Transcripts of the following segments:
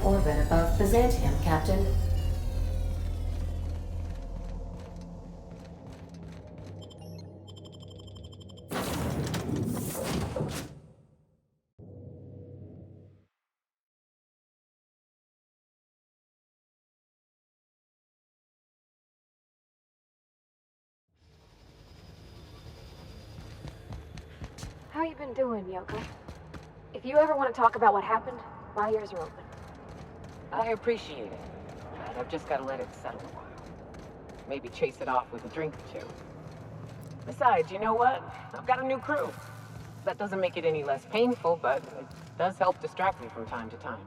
orbit above Byzantium, Captain. How you been doing, Yoko? If you ever want to talk about what happened, my ears are open. I appreciate it, but I've just got to let it settle a while. Maybe chase it off with a drink or two. Besides, you know what? I've got a new crew. That doesn't make it any less painful, but it does help distract me from time to time.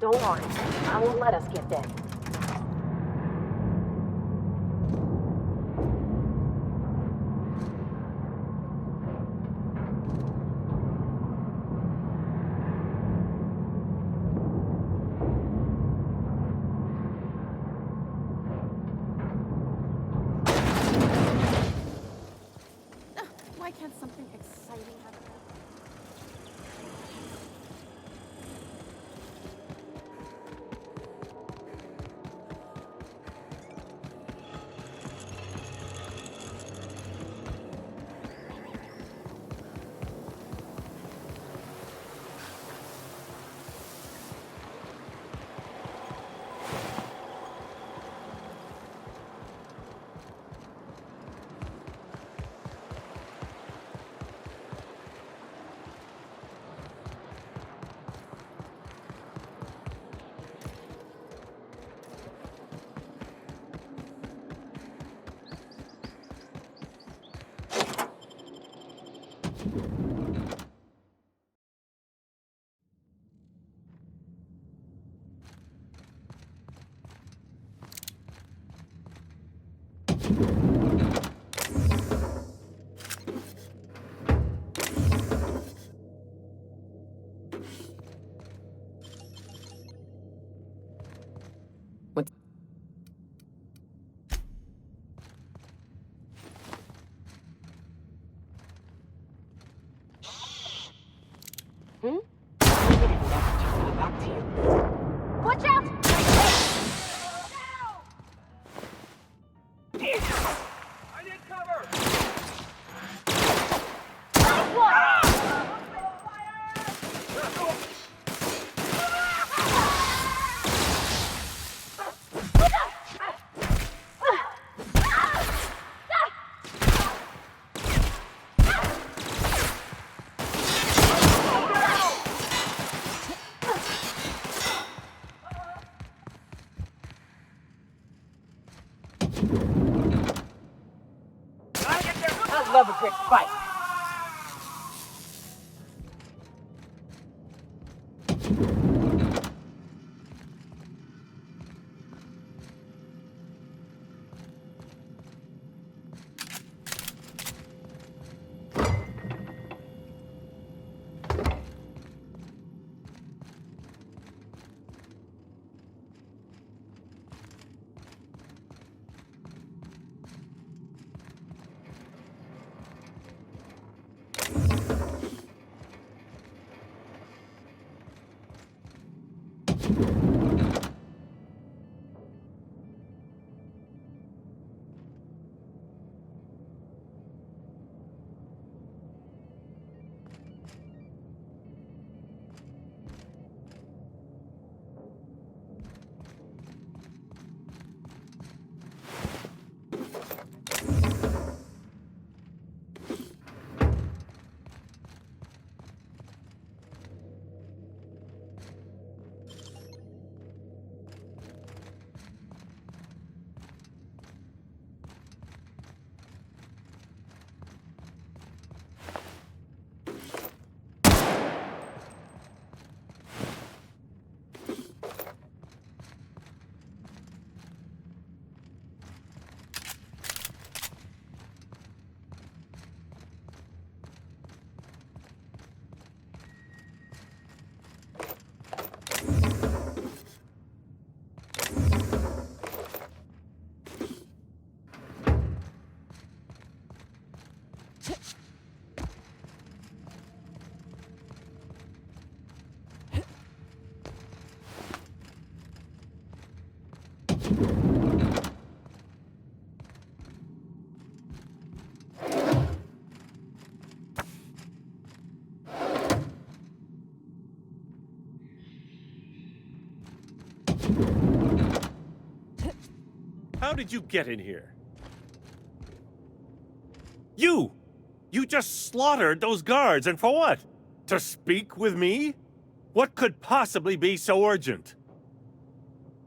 Don't worry, I won't let us get dead. Why can't something exciting happen? What? Hmm? Back to you. Watch out! I need cover! Nice one! I love a good fight. How did you get in here? You! You just slaughtered those guards, and for what? To speak with me? What could possibly be so urgent?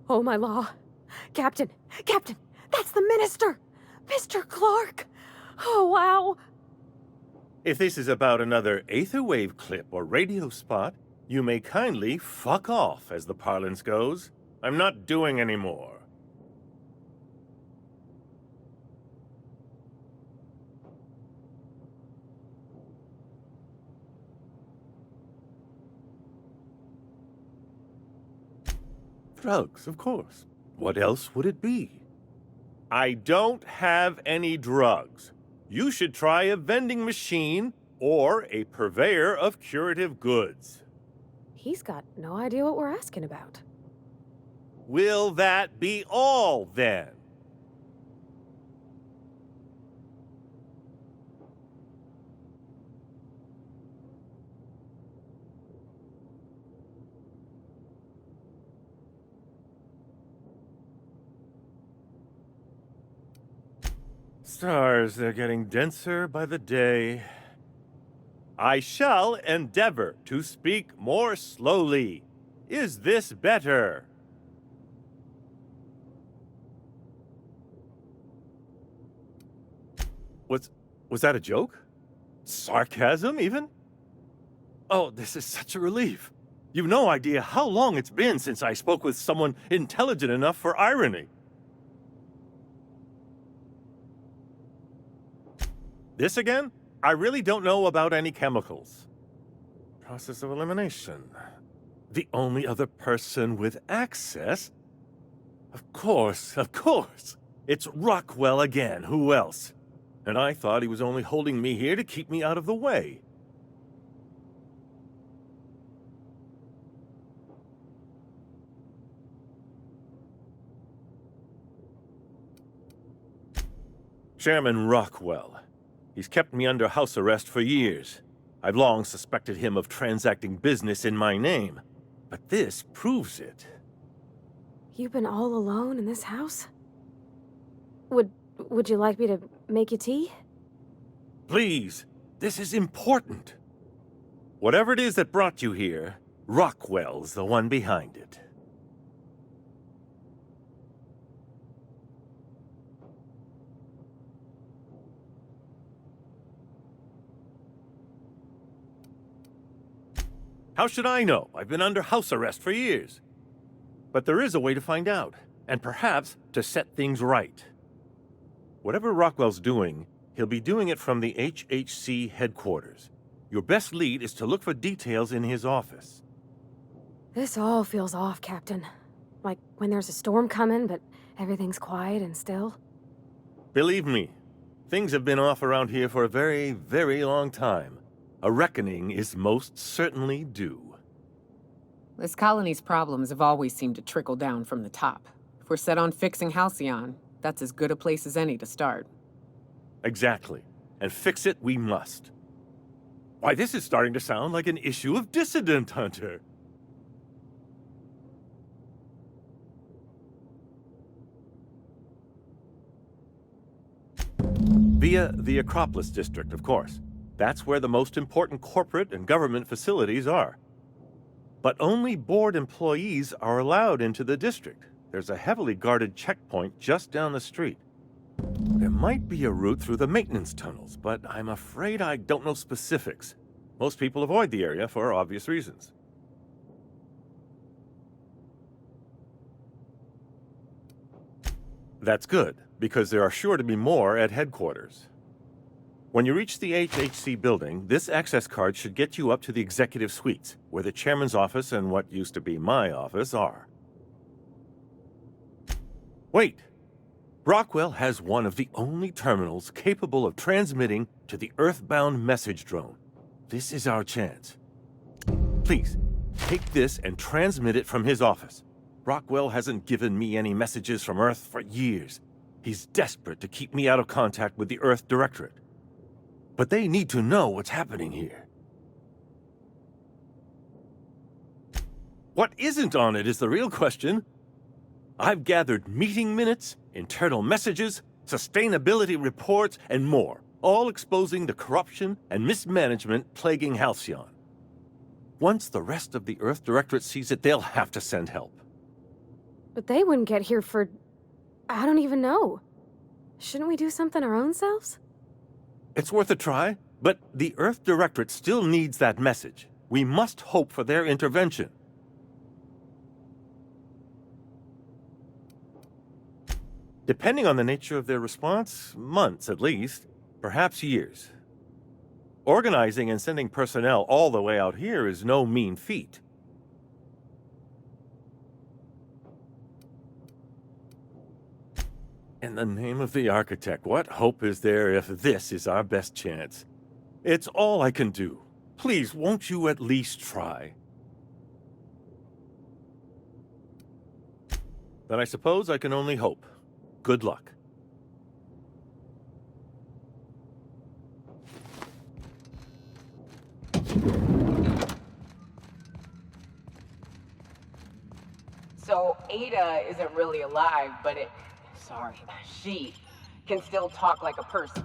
Oh, my law. Captain! Captain! That's the minister! Mr. Clark! Oh, wow! If this is about another Aetherwave clip or radio spot, you may kindly fuck off, as the parlance goes. I'm not doing any more. Drugs, of course. What else would it be? I don't have any drugs. You should try a vending machine or a purveyor of curative goods. He's got no idea what we're asking about. Will that be all, then? Stars, they're getting denser by the day. I shall endeavor to speak more slowly. Is this better? Was that a joke? Sarcasm, even? Oh, this is such a relief. You've no idea how long it's been since I spoke with someone intelligent enough for irony. This again? I really don't know about any chemicals. Process of elimination. The only other person with access? Of course. It's Rockwell again. Who else? And I thought he was only holding me here to keep me out of the way. Chairman Rockwell. He's kept me under house arrest for years. I've long suspected him of transacting business in my name, but this proves it. You've been all alone in this house? Would you like me to make you tea? Please, this is important. Whatever it is that brought you here, Rockwell's the one behind it. How should I know? I've been under house arrest for years. But there is a way to find out, and perhaps to set things right. Whatever Rockwell's doing, he'll be doing it from the HHC headquarters. Your best lead is to look for details in his office. This all feels off, Captain. Like when there's a storm coming, but everything's quiet and still. Believe me, things have been off around here for a very, very long time. A reckoning is most certainly due. This colony's problems have always seemed to trickle down from the top. If we're set on fixing Halcyon, that's as good a place as any to start. Exactly. And fix it we must. Why, this is starting to sound like an issue of Dissident Hunter. Via the Acropolis District, of course. That's where the most important corporate and government facilities are. But only board employees are allowed into the district. There's a heavily guarded checkpoint just down the street. There might be a route through the maintenance tunnels, but I'm afraid I don't know specifics. Most people avoid the area for obvious reasons. That's good, because there are sure to be more at headquarters. When you reach the HHC building, this access card should get you up to the executive suites, where the chairman's office and what used to be my office are. Wait! Rockwell has one of the only terminals capable of transmitting to the Earthbound message drone. This is our chance. Please, take this and transmit it from his office. Rockwell hasn't given me any messages from Earth for years. He's desperate to keep me out of contact with the Earth Directorate. But they need to know what's happening here. What isn't on it is the real question. I've gathered meeting minutes, internal messages, sustainability reports, and more, all exposing the corruption and mismanagement plaguing Halcyon. Once the rest of the Earth Directorate sees it, they'll have to send help. But they wouldn't get here for... I don't even know. Shouldn't we do something our own selves? It's worth a try, but the Earth Directorate still needs that message. We must hope for their intervention. Depending on the nature of their response, months at least, perhaps years. Organizing and sending personnel all the way out here is no mean feat. In the name of the Architect, what hope is there if this is our best chance? It's all I can do. Please, won't you at least try? Then I suppose I can only hope. Good luck. So Ada isn't really alive, but she can still talk like a person.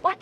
What?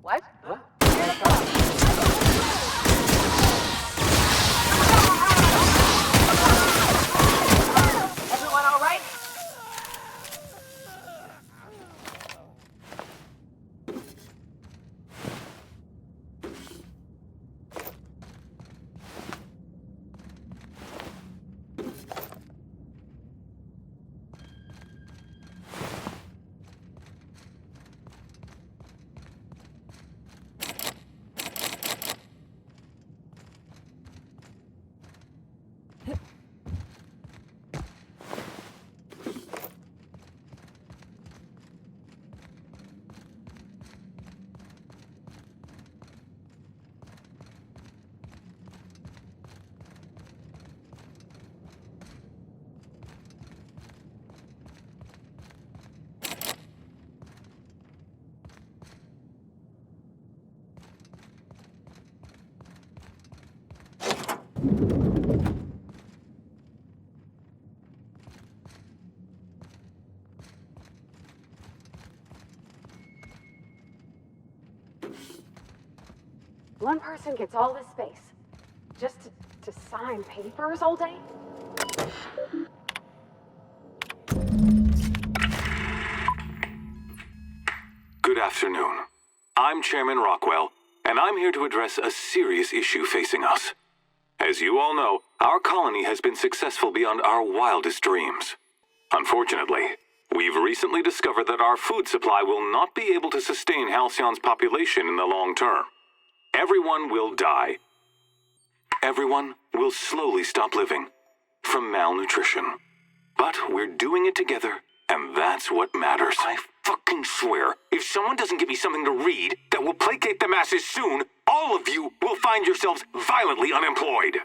What? Everyone all right? One person gets all this space. Just to sign papers all day? Good afternoon. I'm Chairman Rockwell, and I'm here to address a serious issue facing us. As you all know, our colony has been successful beyond our wildest dreams. Unfortunately, we've recently discovered that our food supply will not be able to sustain Halcyon's population in the long term. Everyone will die. Everyone will slowly stop living from malnutrition. But we're doing it together, and that's what matters. I fucking swear, if someone doesn't give me something to read that will placate the masses soon, all of you will find yourselves violently unemployed.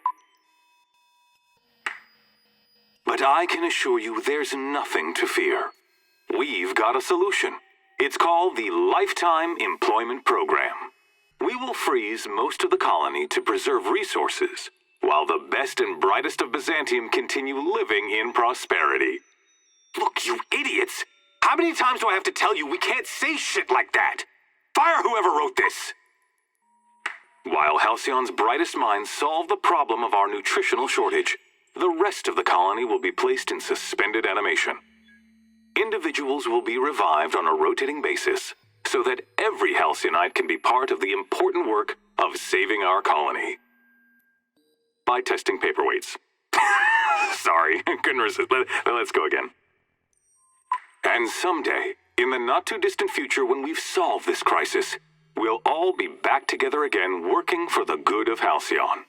But I can assure you there's nothing to fear. We've got a solution. It's called the Lifetime Employment Program. We will freeze most of the colony to preserve resources, while the best and brightest of Byzantium continue living in prosperity. Look, you idiots! How many times do I have to tell you we can't say shit like that? Fire whoever wrote this! While Halcyon's brightest minds solve the problem of our nutritional shortage, the rest of the colony will be placed in suspended animation. Individuals will be revived on a rotating basis, so that every Halcyonite can be part of the important work of saving our colony. By testing paperweights. Sorry, couldn't resist. Let's go again. And someday, in the not-too-distant future when we've solved this crisis, we'll all be back together again working for the good of Halcyon.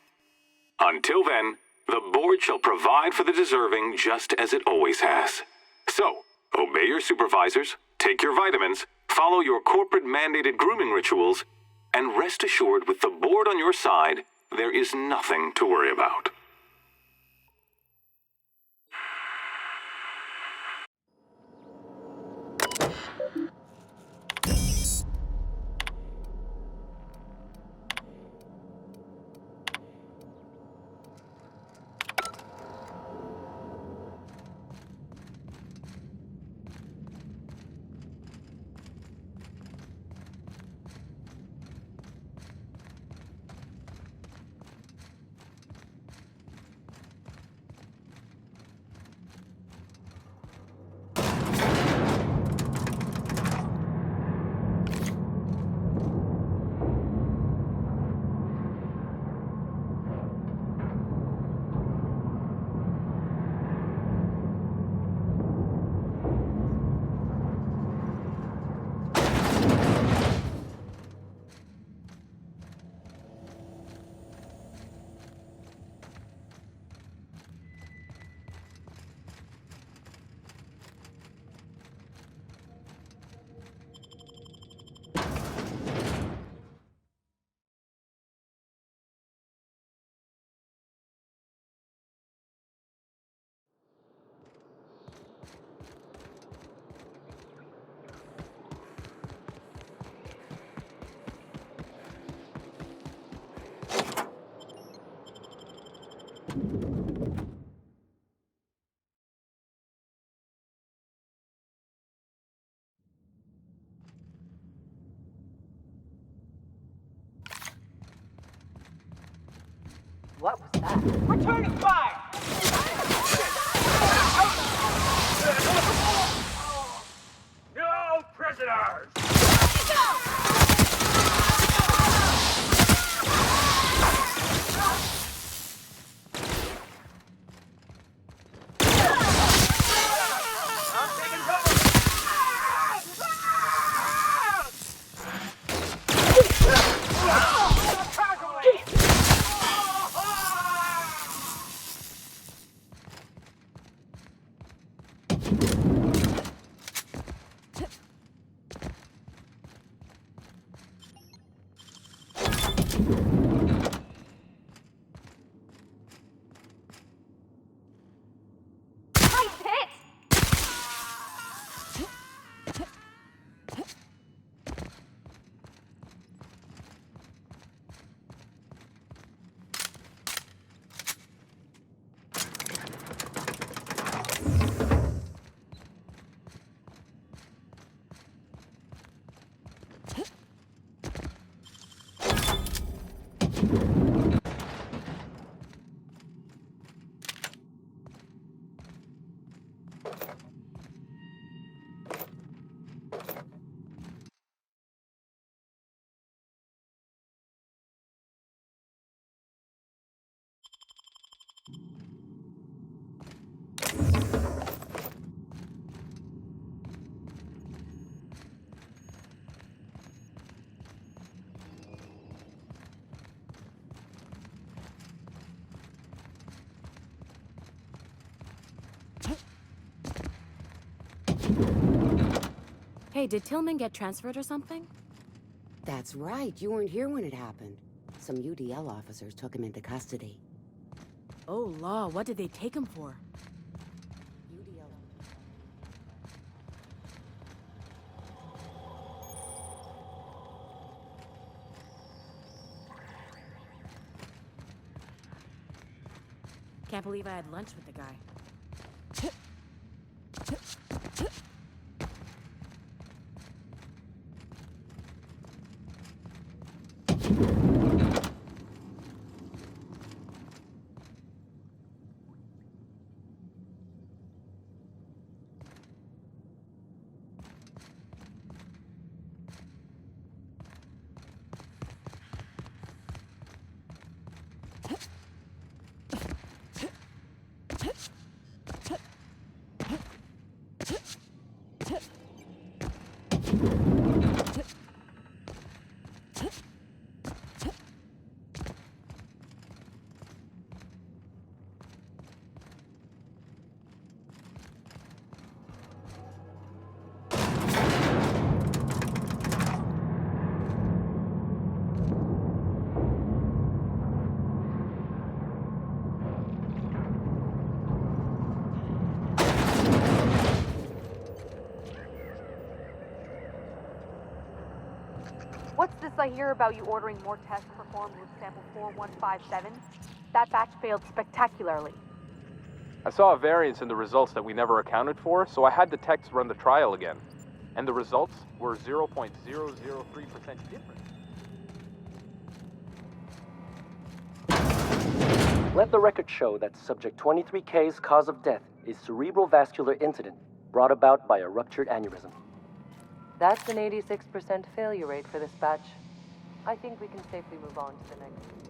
Until then, the board shall provide for the deserving just as it always has. So, obey your supervisors, take your vitamins, follow your corporate-mandated grooming rituals, and rest assured with the board on your side, there is nothing to worry about. What was that? Returning fire! No prisoners! I'm taking cover! Attack away! Hey, did Tillman get transferred or something? That's right. You weren't here when it happened. Some UDL officers took him into custody. Oh, law, what did they take him for? UDL. Can't believe I had lunch with the guy. What's this I hear about you ordering more tests performed with sample 4157? That batch failed spectacularly. I saw a variance in the results that we never accounted for, so I had the techs run the trial again. And the results were 0.003% different. Let the record show that Subject 23K's cause of death is cerebral vascular incident brought about by a ruptured aneurysm. That's an 86% failure rate for this batch. I think we can safely move on to the next.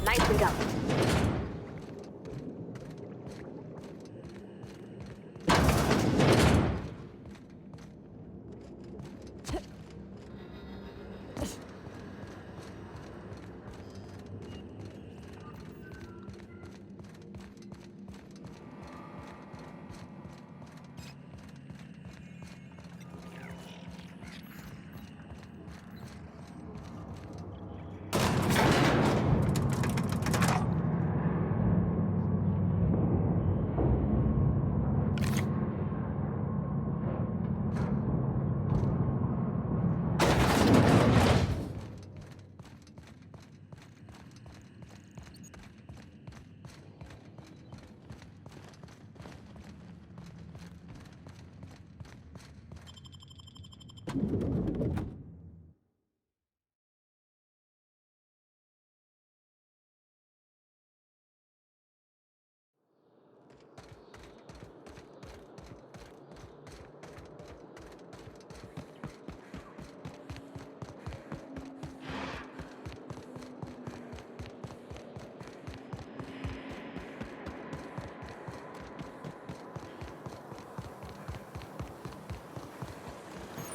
Nicely done.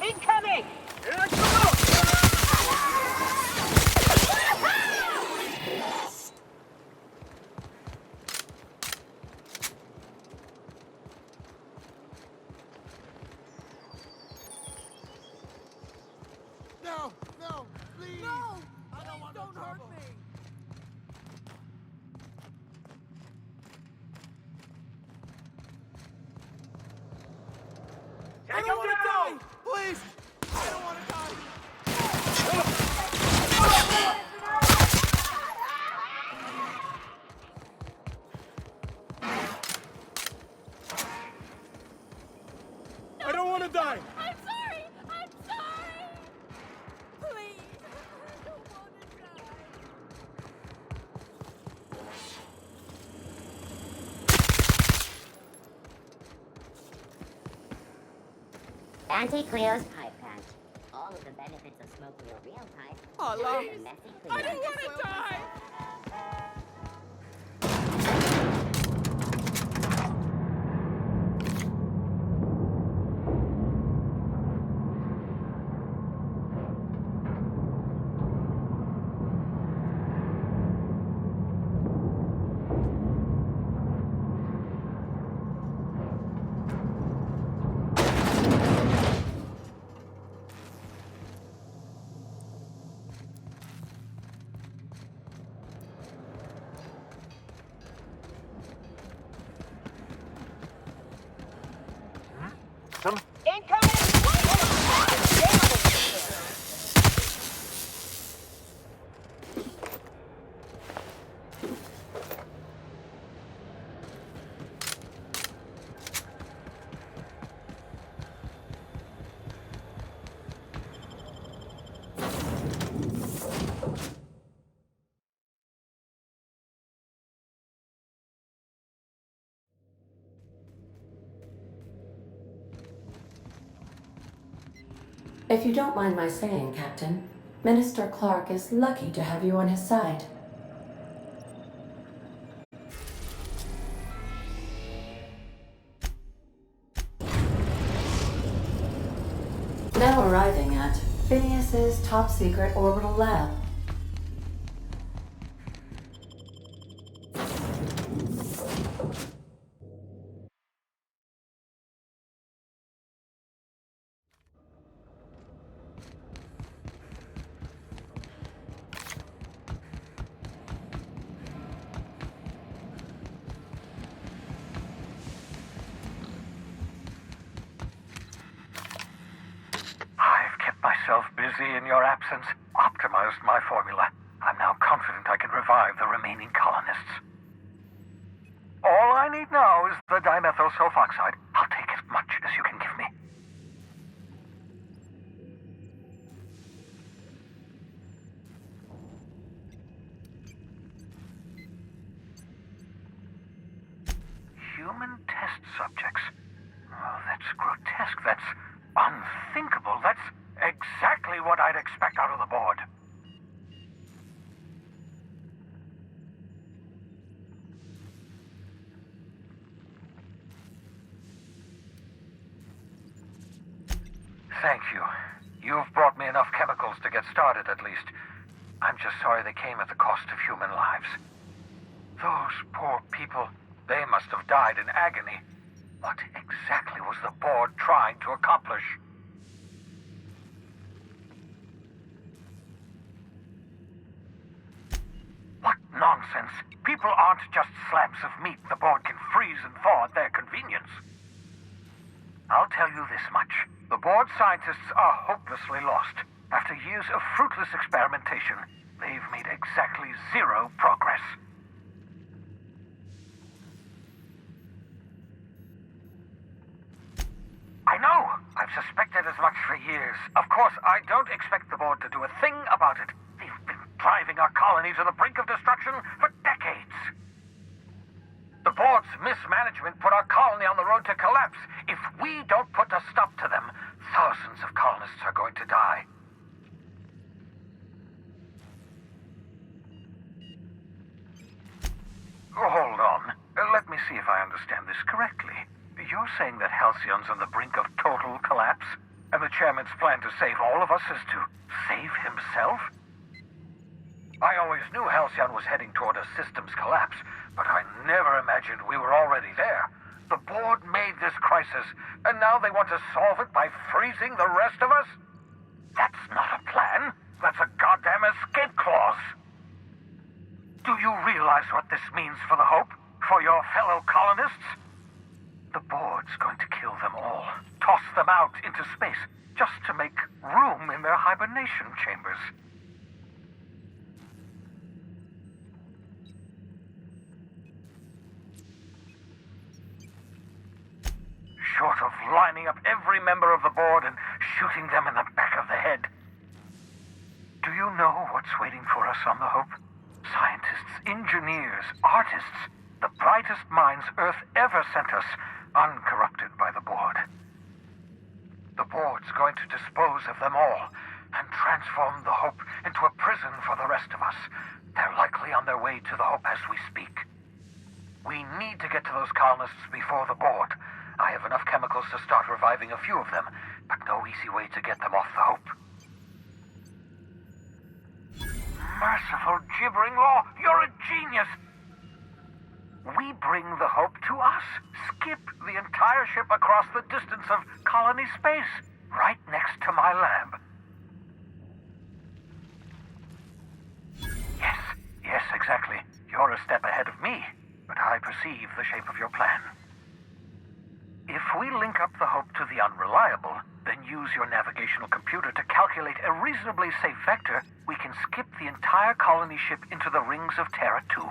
Incoming! Here I come! No, no, please! No! I don't want no trouble. Hurt me! Take him down! Please! I don't want to die! I don't want to die! I'm sorry! I'm sorry! Please! I don't want to die. Auntie Cleo's pipe patch. All of the benefits of smoking a real pipe. Allah. The messy Cleo. I don't want to die! If you don't mind my saying, Captain, Minister Clark is lucky to have you on his side. Now arriving at Phineas's top-secret orbital lab. Busy in your absence, optimized my formula. I'm now confident I can revive the remaining colonists. All I need now is the dimethyl sulfoxide. I'll take as much as you can give me. Human test subjects. Oh, that's grotesque. That's unthinkable. That's exactly what I'd expect out of the board. Thank you. You've brought me enough chemicals to get started, at least. I'm just sorry they came at the cost of human lives. Those poor people, they must have died in agony. What exactly was the board trying to accomplish? What nonsense! People aren't just slabs of meat the board can freeze and thaw at their convenience. I'll tell you this much. The board scientists are hopelessly lost. After years of fruitless experimentation, they've made exactly zero progress. I know! I've suspected as much for years. Of course, I don't expect the board to do a thing about it. They've been driving our colony to the brink of destruction for decades. The board's mismanagement put our colony on the road to collapse. If we don't put a stop to them, thousands of colonists are going to die. Hold on. Let me see if I understand this correctly. You're saying that Halcyon's on the brink of total collapse, and the chairman's plan to save all of us is to save himself? I always knew Halcyon was heading toward a systems collapse, but I never imagined we were already there. The board made this crisis, and now they want to solve it by freezing the rest of us? That's not a plan. That's a goddamn escape clause. Do you realize what this means for the Hope? For your fellow colonists? The board's going to kill them all, toss them out into space, just to make room in their hibernation chambers. Short of lining up every member of the board and shooting them in the back of the head. Do you know what's waiting for us on the Hope? Scientists, engineers, artists, the brightest minds Earth ever sent us, uncorrupted by the board. The board's going to dispose of them all and transform the Hope into a prison for the rest of us. They're likely on their way to the Hope as we speak. We need to get to those colonists before the board. I have enough chemicals to start reviving a few of them, but no easy way to get them off the Hope. Merciful gibbering law, you're a genius! We bring the Hope to us, skip the entire ship across the distance of colony space, right next to my lab. Yes, exactly. You're a step ahead of me, but I perceive the shape of your plan. If we link up the Hope to the Unreliable, then use your navigational computer to calculate a reasonably safe vector, we can skip the entire colony ship into the rings of Terra 2.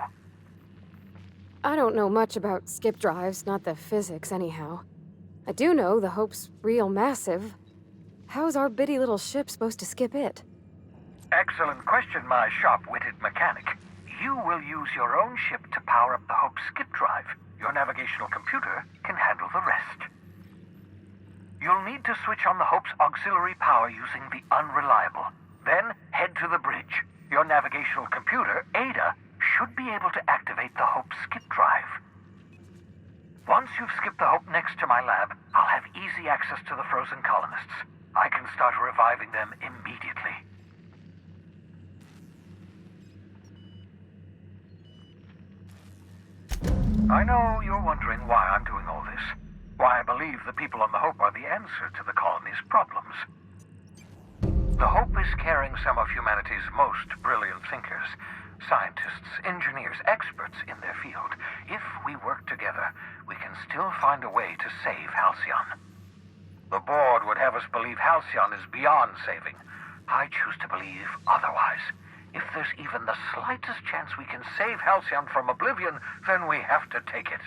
I don't know much about skip drives, not the physics anyhow. I do know the Hope's real massive. How's our bitty little ship supposed to skip it? Excellent question, my sharp-witted mechanic. You will use your own ship to power up the Hope's skip drive. Your navigational computer can handle the rest. You'll need to switch on the Hope's auxiliary power using the Unreliable. Then head to the bridge. Your navigational computer, Ada, should be able to activate the Hope's skip drive. Once you've skipped the Hope next to my lab, I'll have easy access to the frozen colonists. I can start reviving them immediately. I know you're wondering why I'm doing all this. Why I believe the people on the Hope are the answer to the colony's problems. The Hope is carrying some of humanity's most brilliant thinkers. Scientists, engineers, experts in their field. If we work together, we can still find a way to save Halcyon. The board would have us believe Halcyon is beyond saving. I choose to believe otherwise. If there's even the slightest chance we can save Halcyon from oblivion, then we have to take it.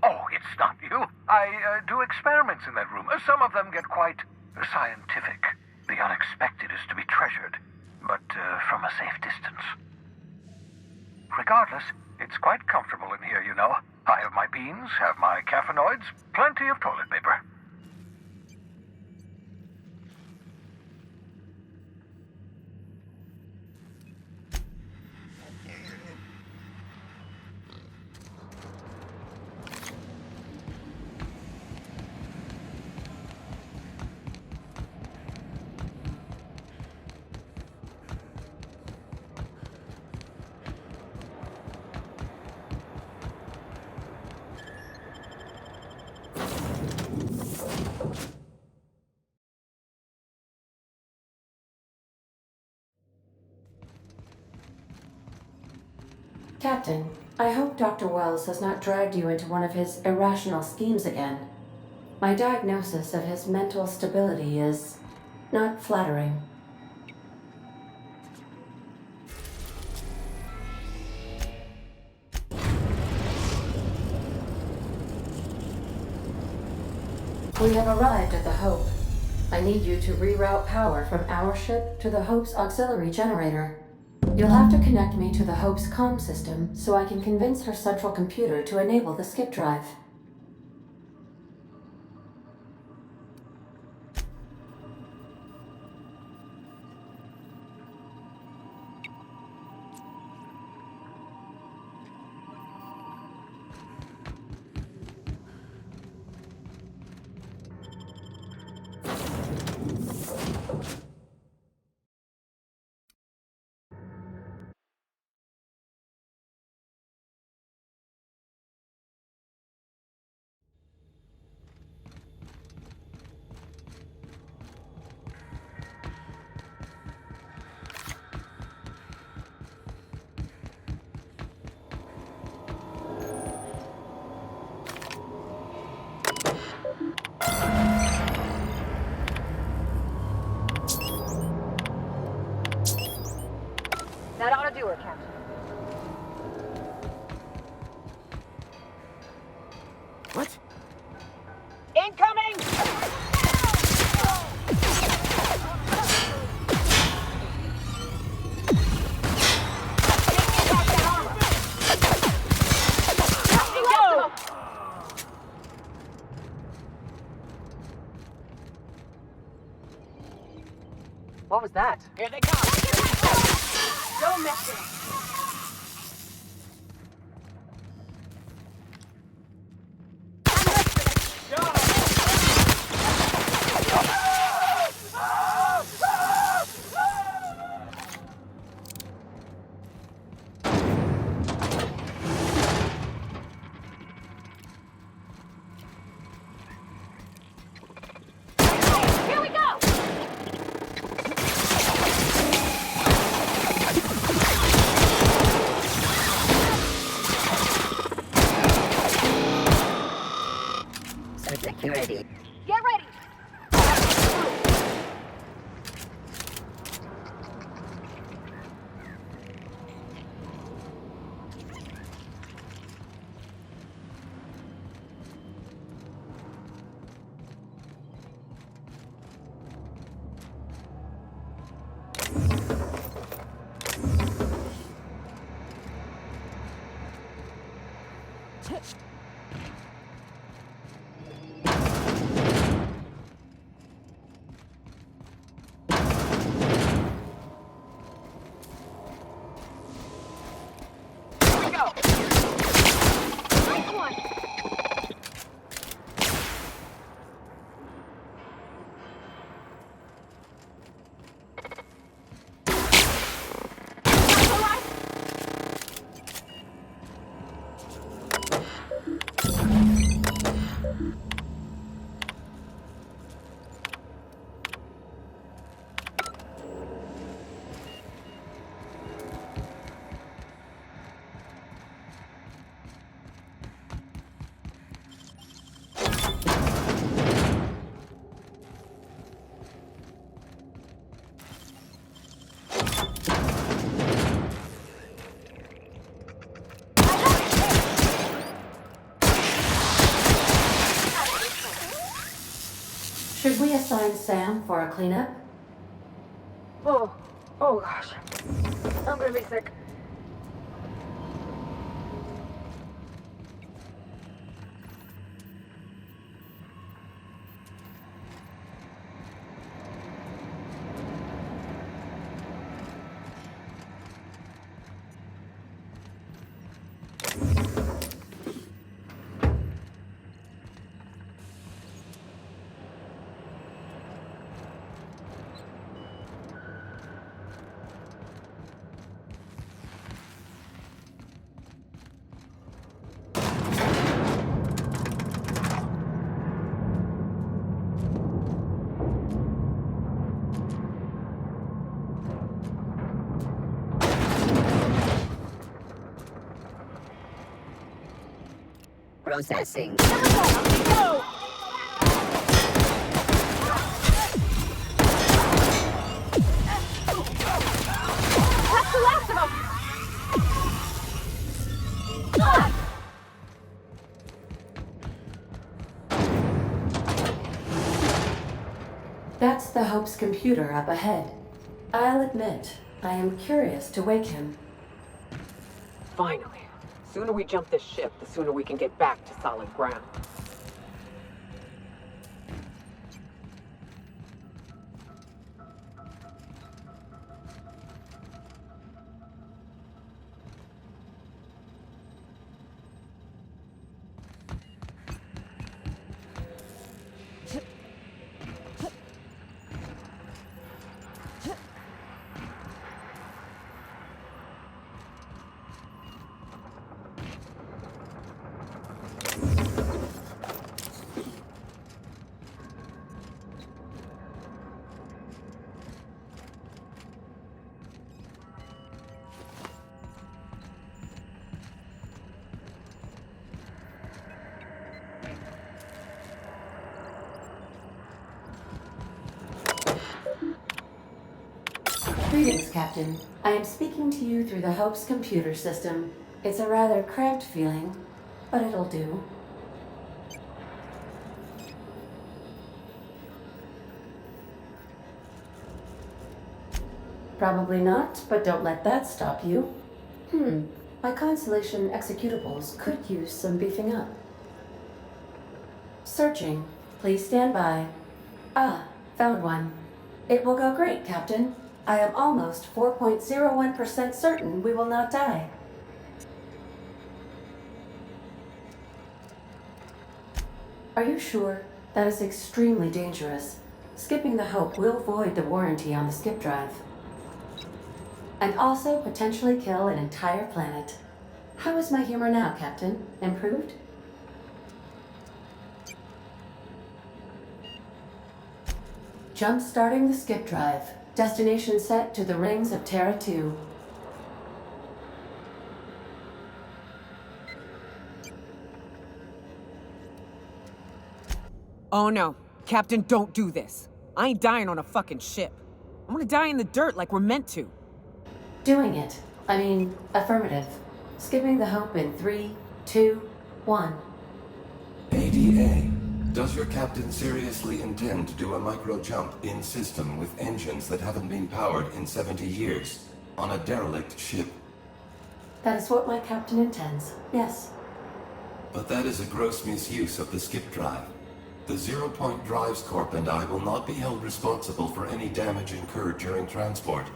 Oh, it's not you. I do experiments in that room. Some of them get quite scientific. The unexpected is to be treasured, but from a safe distance. Regardless, it's quite comfortable in here, you know. I have my beans, have my caffeinoids, plenty of toilet paper. Captain, I hope Dr. Wells has not dragged you into one of his irrational schemes again. My diagnosis of his mental stability is not flattering. We have arrived at the Hope. I need you to reroute power from our ship to the Hope's auxiliary generator. You'll have to connect me to the Hope's comm system so I can convince her central computer to enable the skip drive. That ought to do it, Captain. What? Incoming! What was that? Here they come. Don't mess with them. Here we go! Security. Get ready! Should we assign Sam for a cleanup? Oh gosh. I'm gonna be sick. Processing. That's the last of them! That's the Hope's computer up ahead. I'll admit, I am curious to wake him. Finally. The sooner we jump this ship, the sooner we can get back to solid ground. Greetings, Captain. I am speaking to you through the Hope's computer system. It's a rather cramped feeling, but it'll do. Probably not, but don't let that stop you. My Constellation executables could use some beefing up. Searching. Please stand by. Ah, found one. It will go great, Captain. I am almost 4.01% certain we will not die. Are you sure? That is extremely dangerous. Skipping the Hope will void the warranty on the skip drive. And also potentially kill an entire planet. How is my humor now, Captain? Improved? Jump-starting the skip drive. Destination set to the rings of Terra 2. Oh no. Captain, don't do this. I ain't dying on a fucking ship. I'm gonna die in the dirt like we're meant to. Doing it. I mean, affirmative. Skipping the Hope in 3, 2, 1. ADA, does your captain seriously intend to do a micro-jump in system with engines that haven't been powered in 70 years on a derelict ship? That is what my captain intends, yes. But that is a gross misuse of the skip drive. The Zero Point Drives Corp and I will not be held responsible for any damage incurred during transport,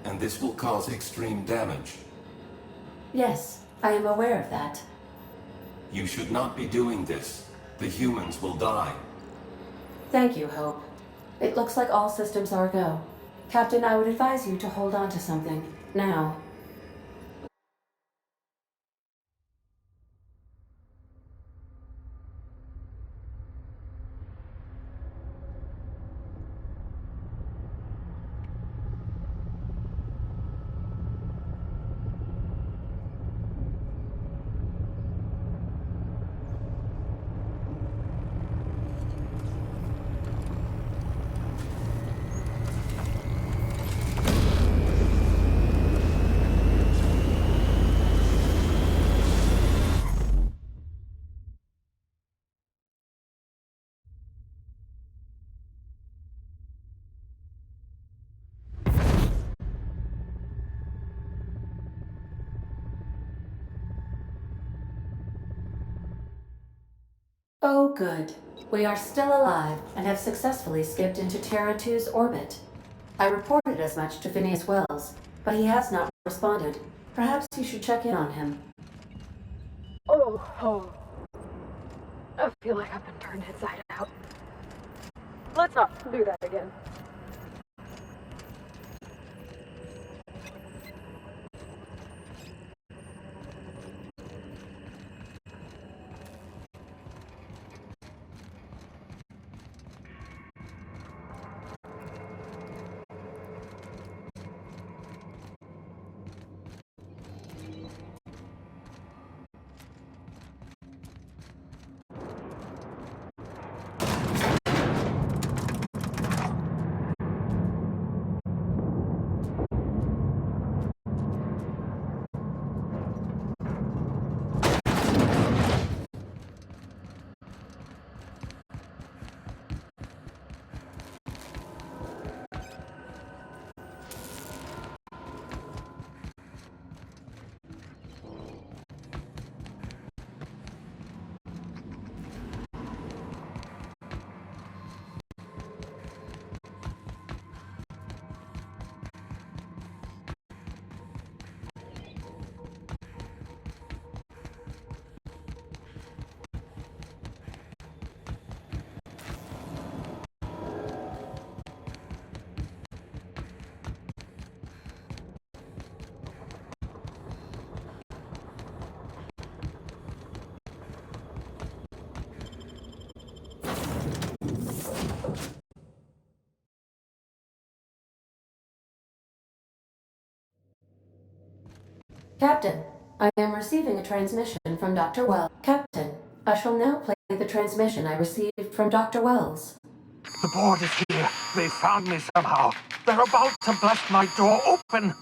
and this will cause extreme damage. Yes, I am aware of that. You should not be doing this. The humans will die. Thank you, Hope. It looks like all systems are go. Captain, I would advise you to hold on to something. Now. Oh, good. We are still alive and have successfully skipped into Terra 2's orbit. I reported as much to Phineas Wells, but he has not responded. Perhaps you should check in on him. Oh. I feel like I've been turned inside out. Let's not do that again. Captain, I am receiving a transmission from Dr. Wells. Captain, I shall now play the transmission I received from Dr. Wells. The board is here. They found me somehow. They're about to blast my door open.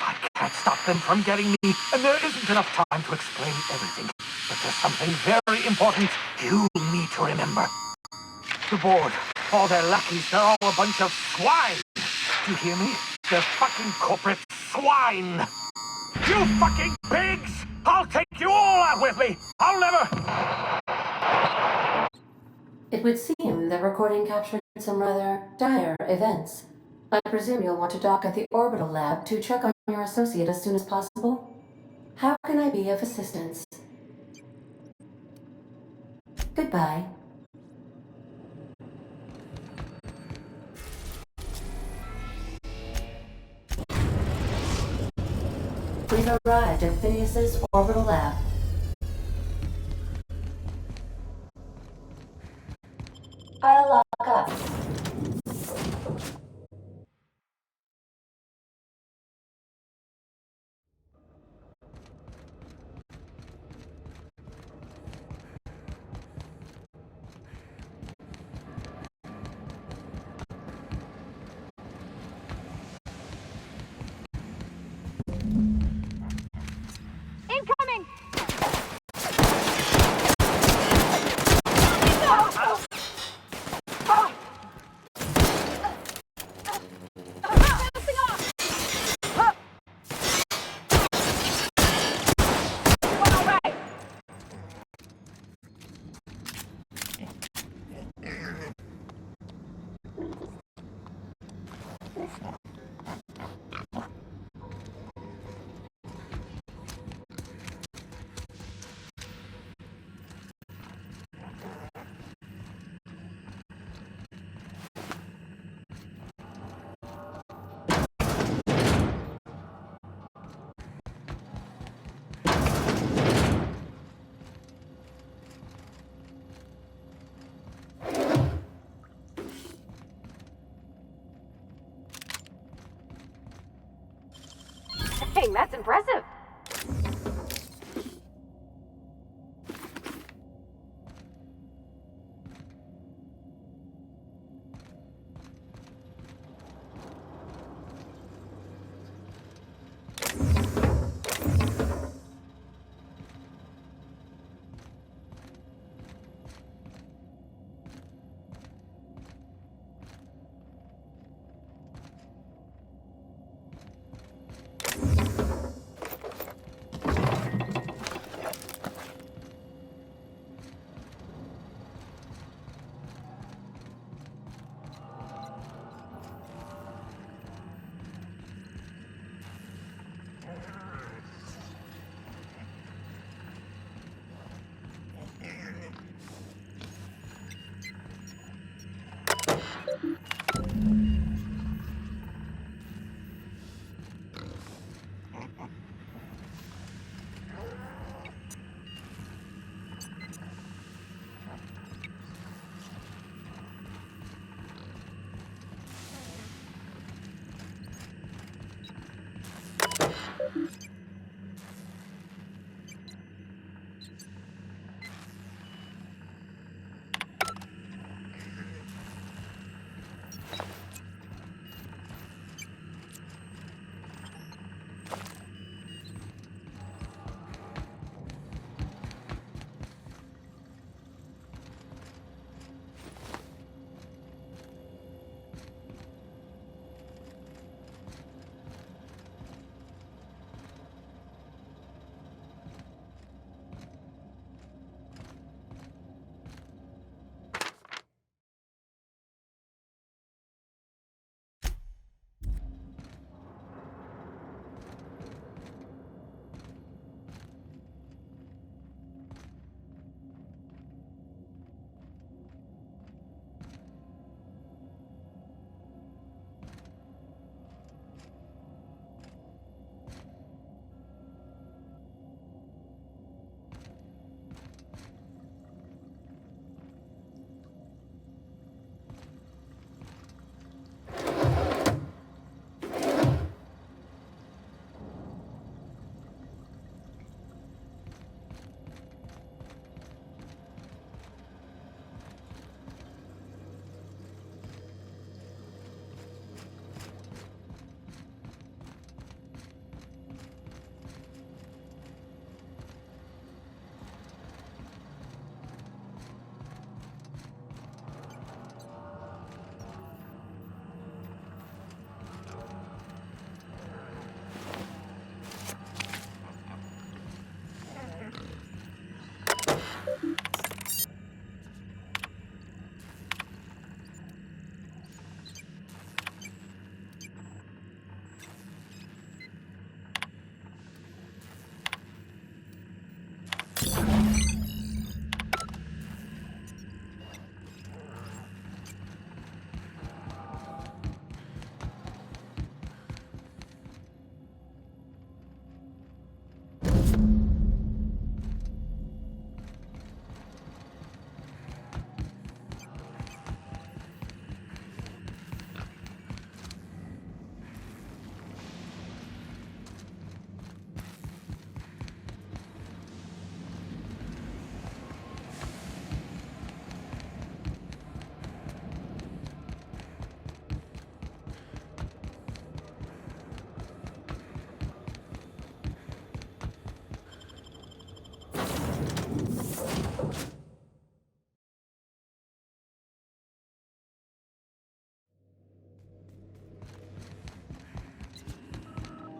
I can't stop them from getting me, and there isn't enough time to explain everything. But there's something very important you need to remember. The board, all their lackeys, they're all a bunch of swine. Do you hear me? They're fucking corporate swine. You fucking pigs! I'll take you all out with me! I'll never... It would seem the recording captured some rather dire events. I presume you'll want to dock at the orbital lab to check on your associate as soon as possible. How can I be of assistance? Goodbye. We've arrived at Phineas's orbital lab. I'll lock up. Incoming! Dang, that's impressive.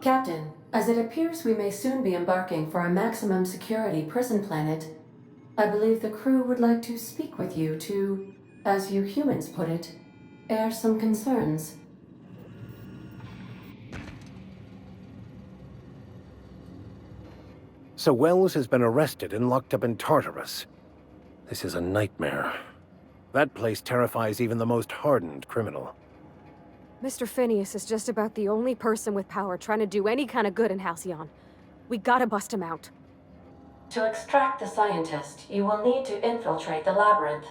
Captain, as it appears we may soon be embarking for a maximum security prison planet, I believe the crew would like to speak with you to, as you humans put it, air some concerns. So Wells has been arrested and locked up in Tartarus. This is a nightmare. That place terrifies even the most hardened criminal. Mr. Phineas is just about the only person with power trying to do any kind of good in Halcyon. We gotta bust him out. To extract the scientist, you will need to infiltrate the labyrinth.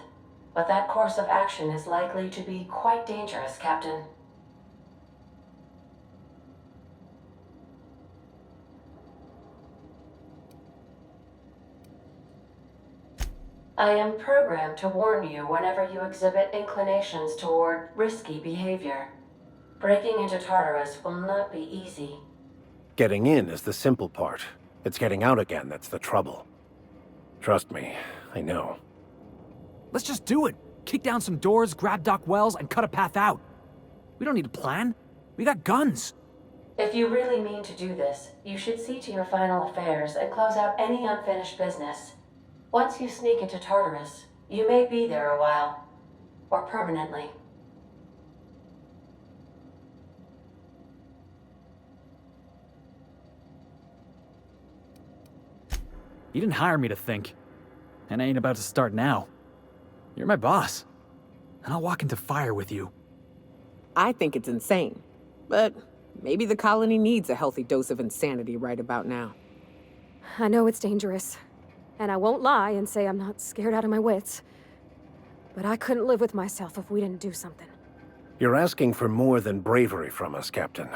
But that course of action is likely to be quite dangerous, Captain. I am programmed to warn you whenever you exhibit inclinations toward risky behavior. Breaking into Tartarus will not be easy. Getting in is the simple part. It's getting out again that's the trouble. Trust me, I know. Let's just do it. Kick down some doors, grab Doc Wells, and cut a path out. We don't need a plan. We got guns. If you really mean to do this, you should see to your final affairs and close out any unfinished business. Once you sneak into Tartarus, you may be there a while. Or permanently. You didn't hire me to think. And I ain't about to start now. You're my boss. And I'll walk into fire with you. I think it's insane. But maybe the colony needs a healthy dose of insanity right about now. I know it's dangerous. And I won't lie and say I'm not scared out of my wits. But I couldn't live with myself if we didn't do something. You're asking for more than bravery from us, Captain.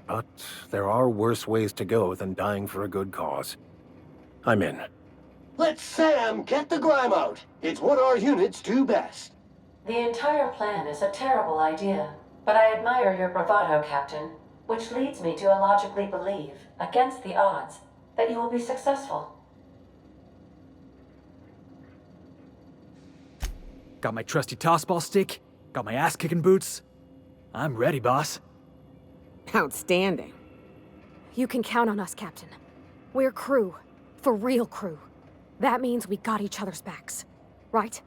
But there are worse ways to go than dying for a good cause. I'm in. Let Sam get the grime out. It's what our units do best. The entire plan is a terrible idea, but I admire your bravado, Captain, which leads me to illogically believe, against the odds, that you will be successful. Got my trusty tossball stick, got my ass-kicking boots. I'm ready, boss. Outstanding. You can count on us, Captain. We're crew. For real crew. That means we got each other's backs. Right?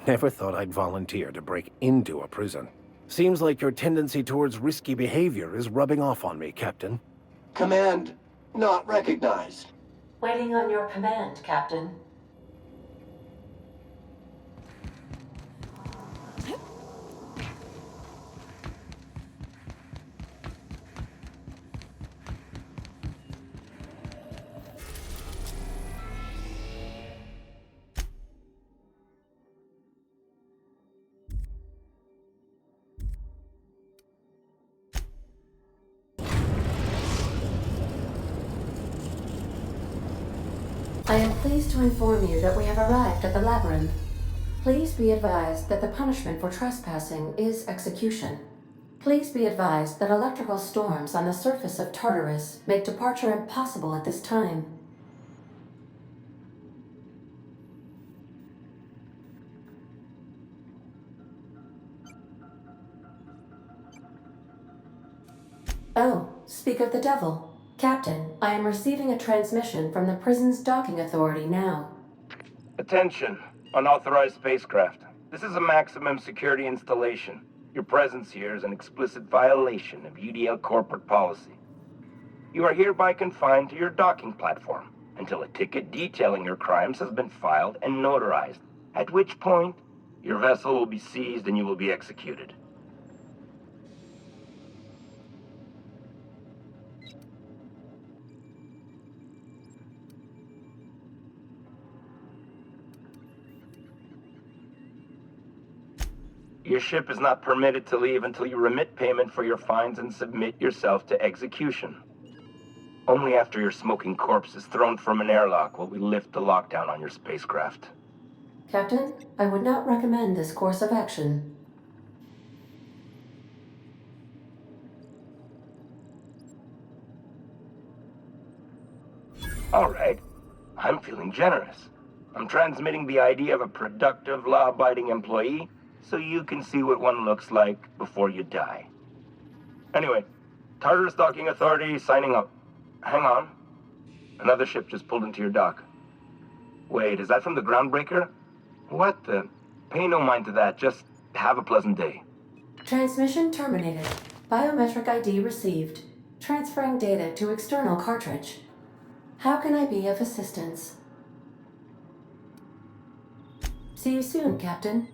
Never thought I'd volunteer to break into a prison. Seems like your tendency towards risky behavior is rubbing off on me, Captain. Command not recognized. Waiting on your command, Captain. I am pleased to inform you that we have arrived at the labyrinth. Please be advised that the punishment for trespassing is execution. Please be advised that electrical storms on the surface of Tartarus make departure impossible at this time. Oh, speak of the devil. Captain, I am receiving a transmission from the prison's docking authority now. Attention, unauthorized spacecraft. This is a maximum security installation. Your presence here is an explicit violation of UDL corporate policy. You are hereby confined to your docking platform until a ticket detailing your crimes has been filed and notarized, at which point your vessel will be seized and you will be executed. Your ship is not permitted to leave until you remit payment for your fines and submit yourself to execution. Only after your smoking corpse is thrown from an airlock will we lift the lockdown on your spacecraft. Captain, I would not recommend this course of action. All right. I'm feeling generous. I'm transmitting the idea of a productive, law-abiding employee so you can see what one looks like before you die. Anyway, Tartarus Docking Authority signing up. Hang on. Another ship just pulled into your dock. Wait, is that from the Groundbreaker? What the? Pay no mind to that. Just have a pleasant day. Transmission terminated. Biometric ID received. Transferring data to external cartridge. How can I be of assistance? See you soon, Captain.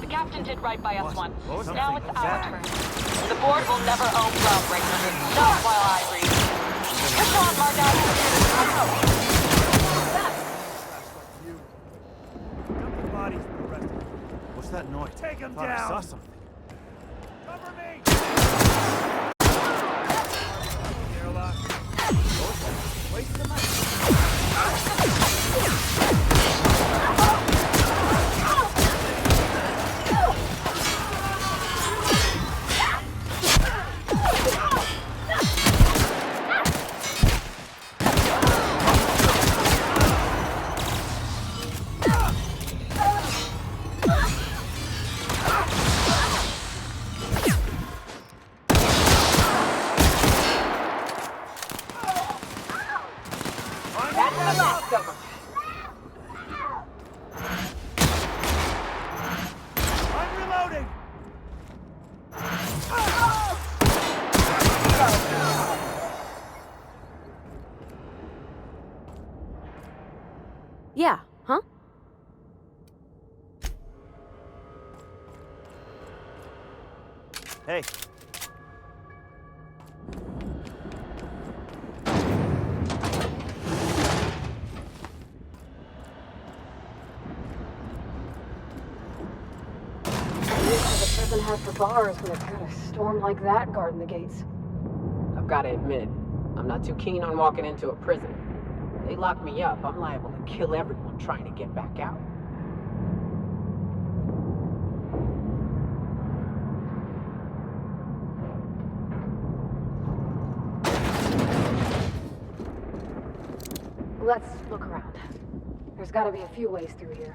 The captain did right by us once. Now it's our turn. The board will never own Groundbreaker. Not while I breathe. Push on, Margot. Dump the bodies for the rest of them. What's that noise? Take him Thought I down. saw something. Cover me! Airlock. Waste the Yeah, huh? Hey. The prison has for bars when it's got a storm like that guarding the gates. I've got to admit, I'm not too keen on walking into a prison. They lock me up, I'm liable to kill everyone trying to get back out. Let's look around. There's gotta be a few ways through here.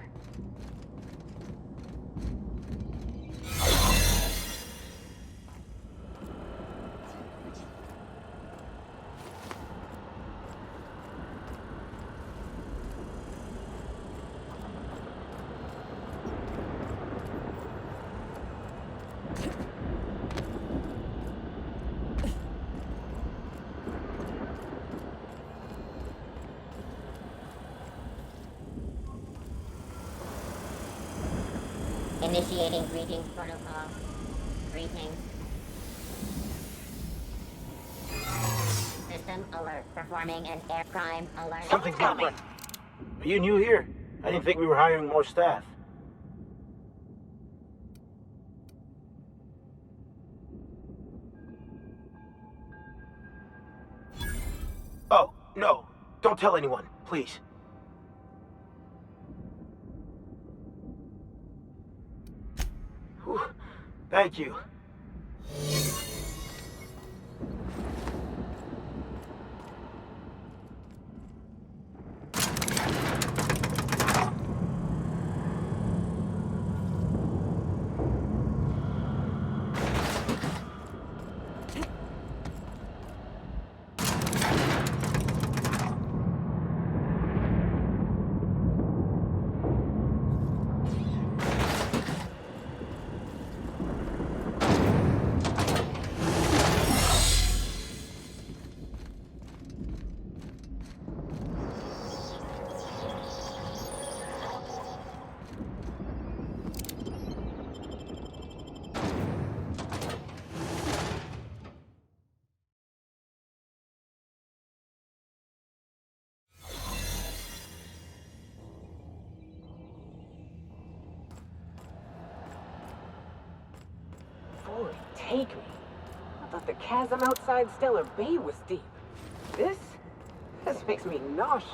Initiating greetings protocol. Greetings. System alert. Performing an air crime alert. Something's not right. Are you new here? I didn't think we were hiring more staff. Oh, no. Don't tell anyone, please. Whew. Thank you. Lord, take me. I thought the chasm outside Stellar Bay was deep. This makes me nauseous.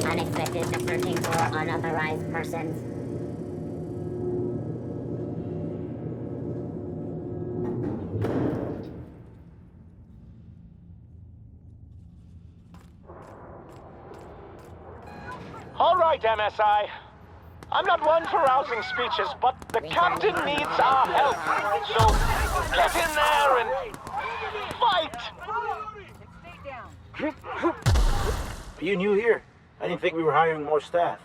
Unexpected searching for unauthorized persons. All right, MSI. I'm not one for rousing speeches, but the captain needs our help. So get in there and fight! Are you new here? I didn't think we were hiring more staff.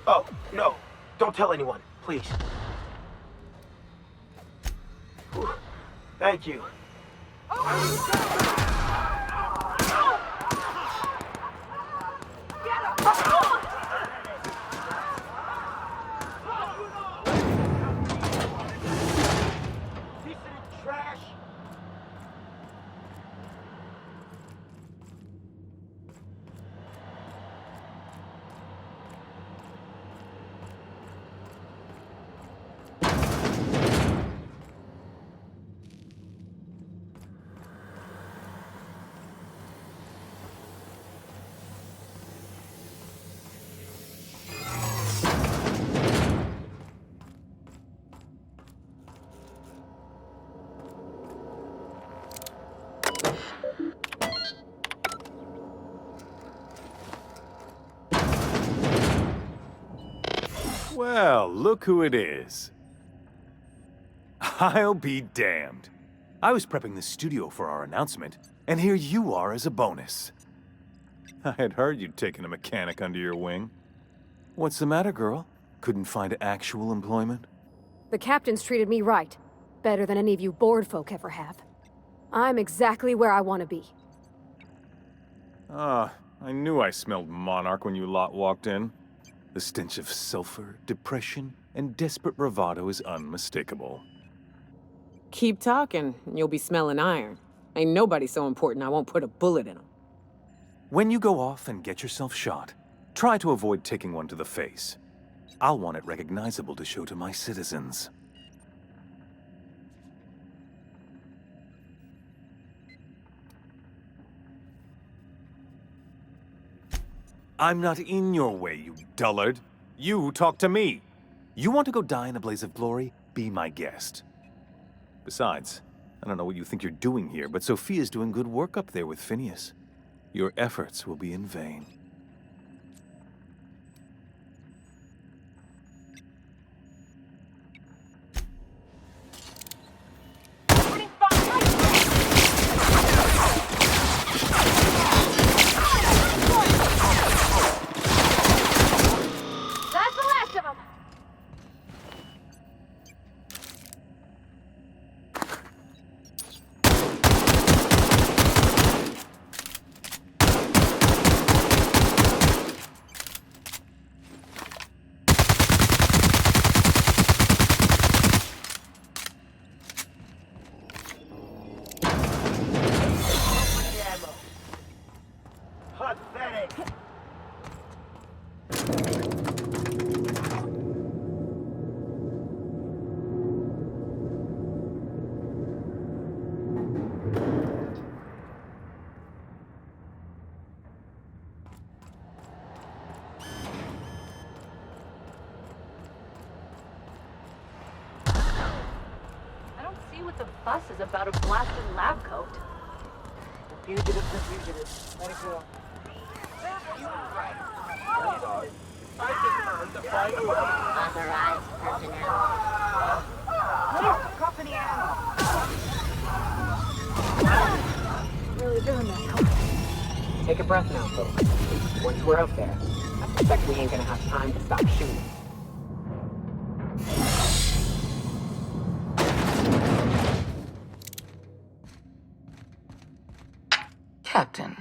Oh, no. Don't tell anyone, please. Whew. Thank you. Well, look who it is. I'll be damned. I was prepping the studio for our announcement, and here you are as a bonus. I had heard you'd taken a mechanic under your wing. What's the matter, girl? Couldn't find actual employment? The captain's treated me right. Better than any of you bored folk ever have. I'm exactly where I want to be. Ah, I knew I smelled Monarch when you lot walked in. The stench of sulfur, depression, and desperate bravado is unmistakable. Keep talking, and you'll be smelling iron. Ain't nobody so important I won't put a bullet in him. When you go off and get yourself shot, try to avoid taking one to the face. I'll want it recognizable to show to my citizens. I'm not in your way, you dullard. You talk to me. You want to go die in a blaze of glory? Be my guest. Besides, I don't know what you think you're doing here, but Sophia's doing good work up there with Phineas. Your efforts will be in vain. That's the last of them. I don't see what the fuss is about a blasted lab coat. The fugitive's the fugitive. Let it go. I defer the fight. Authorized personnel. Company animal. Really doing that. Take a breath now, folks. Once we're up there, I suspect we ain't gonna have time to stop shooting. Captain,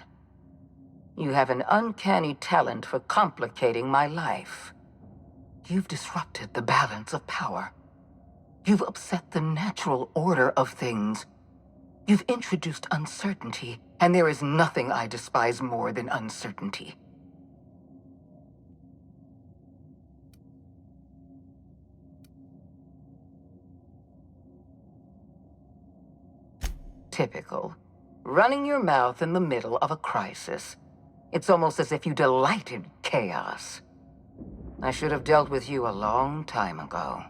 you have an uncanny talent for complicating my life. You've disrupted the balance of power. You've upset the natural order of things. You've introduced uncertainty, and there is nothing I despise more than uncertainty. Typical. Running your mouth in the middle of a crisis. It's almost as if you delight in chaos. I should have dealt with you a long time ago.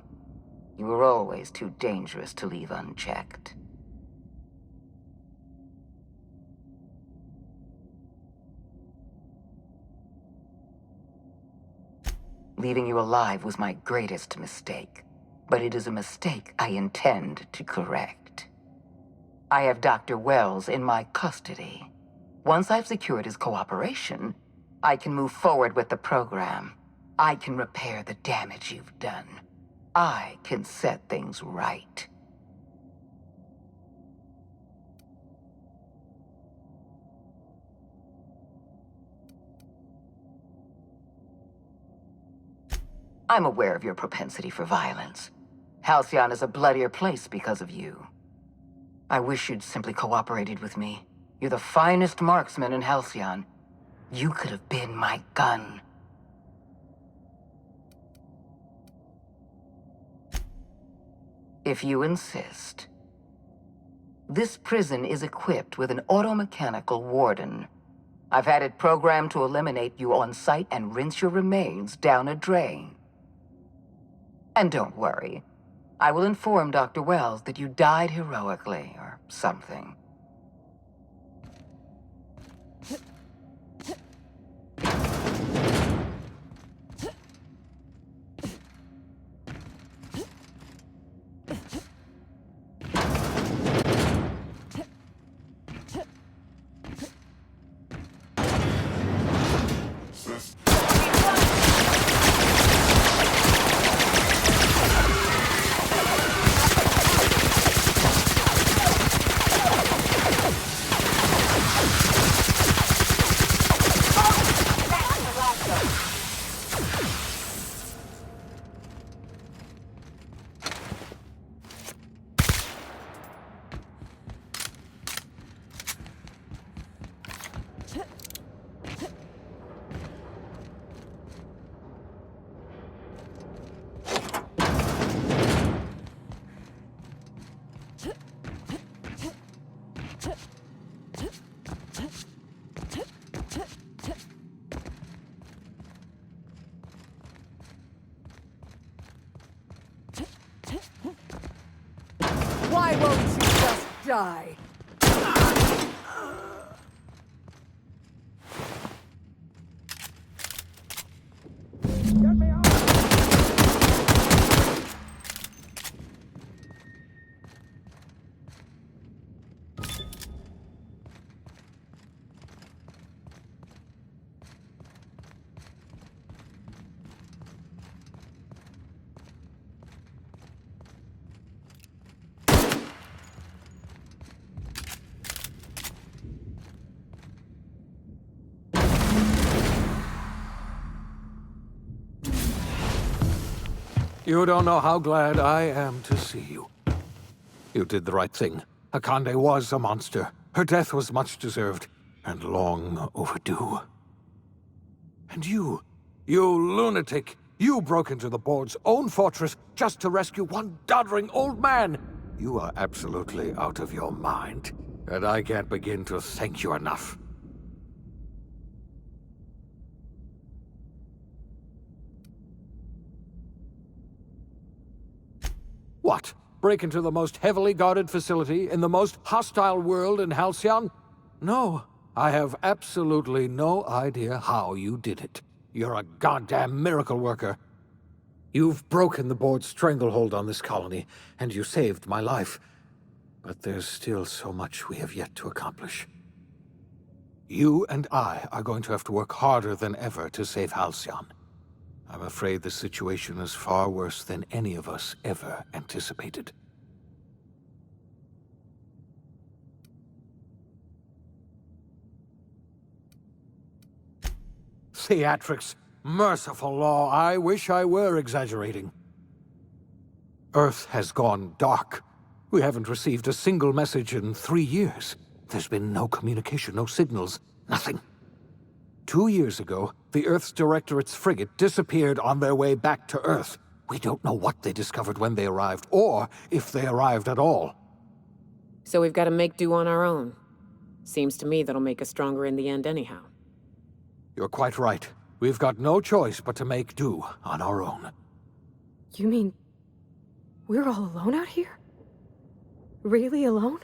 You were always too dangerous to leave unchecked. Leaving you alive was my greatest mistake, but it is a mistake I intend to correct. I have Dr. Wells in my custody. Once I've secured his cooperation, I can move forward with the program. I can repair the damage you've done. I can set things right. I'm aware of your propensity for violence. Halcyon is a bloodier place because of you. I wish you'd simply cooperated with me. You're the finest marksman in Halcyon. You could have been my gun. If you insist. This prison is equipped with an automechanical warden. I've had it programmed to eliminate you on sight and rinse your remains down a drain. And don't worry. I will inform Dr. Wells that you died heroically, or something. Why won't you just die? You don't know how glad I am to see you. You did the right thing. Akande was a monster. Her death was much deserved, and long overdue. And you lunatic, you broke into the board's own fortress just to rescue one doddering old man. You are absolutely out of your mind, and I can't begin to thank you enough. What? Break into the most heavily guarded facility in the most hostile world in Halcyon? No, I have absolutely no idea how you did it. You're a goddamn miracle worker. You've broken the board's stranglehold on this colony, and you saved my life. But there's still so much we have yet to accomplish. You and I are going to have to work harder than ever to save Halcyon. I'm afraid the situation is far worse than any of us ever anticipated. Theatrics. Merciful law, I wish I were exaggerating. Earth has gone dark. We haven't received a single message in 3 years. There's been no communication, no signals, nothing. 2 years ago, the Earth's Directorate's frigate disappeared on their way back to Earth. We don't know what they discovered when they arrived, or if they arrived at all. So we've got to make do on our own. Seems to me that'll make us stronger in the end anyhow. You're quite right. We've got no choice but to make do on our own. You mean we're all alone out here? Really alone?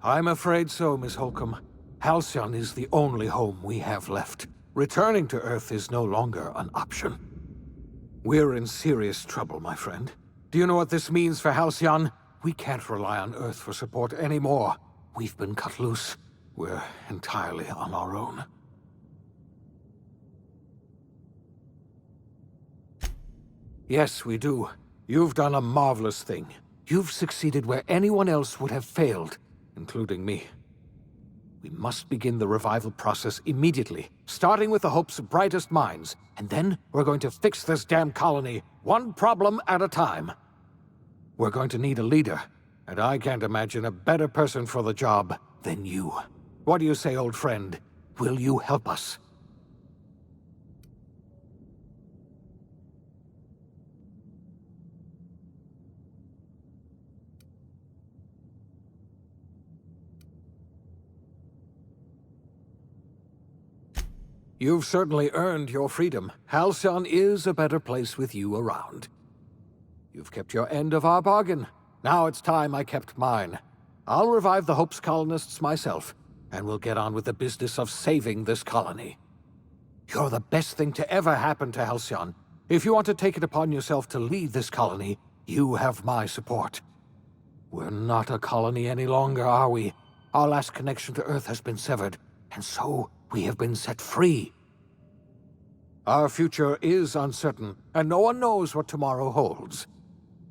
I'm afraid so, Miss Holcomb. Halcyon is the only home we have left. Returning to Earth is no longer an option. We're in serious trouble, my friend. Do you know what this means for Halcyon? We can't rely on Earth for support anymore. We've been cut loose. We're entirely on our own. Yes, we do. You've done a marvelous thing. You've succeeded where anyone else would have failed, including me. We must begin the revival process immediately, starting with the Hope's brightest minds, and then we're going to fix this damn colony, one problem at a time. We're going to need a leader, and I can't imagine a better person for the job than you. What do you say, old friend? Will you help us? You've certainly earned your freedom. Halcyon is a better place with you around. You've kept your end of our bargain. Now it's time I kept mine. I'll revive the Hope's colonists myself, and we'll get on with the business of saving this colony. You're the best thing to ever happen to Halcyon. If you want to take it upon yourself to lead this colony, you have my support. We're not a colony any longer, are we? Our last connection to Earth has been severed, and so we have been set free. Our future is uncertain, and no one knows what tomorrow holds.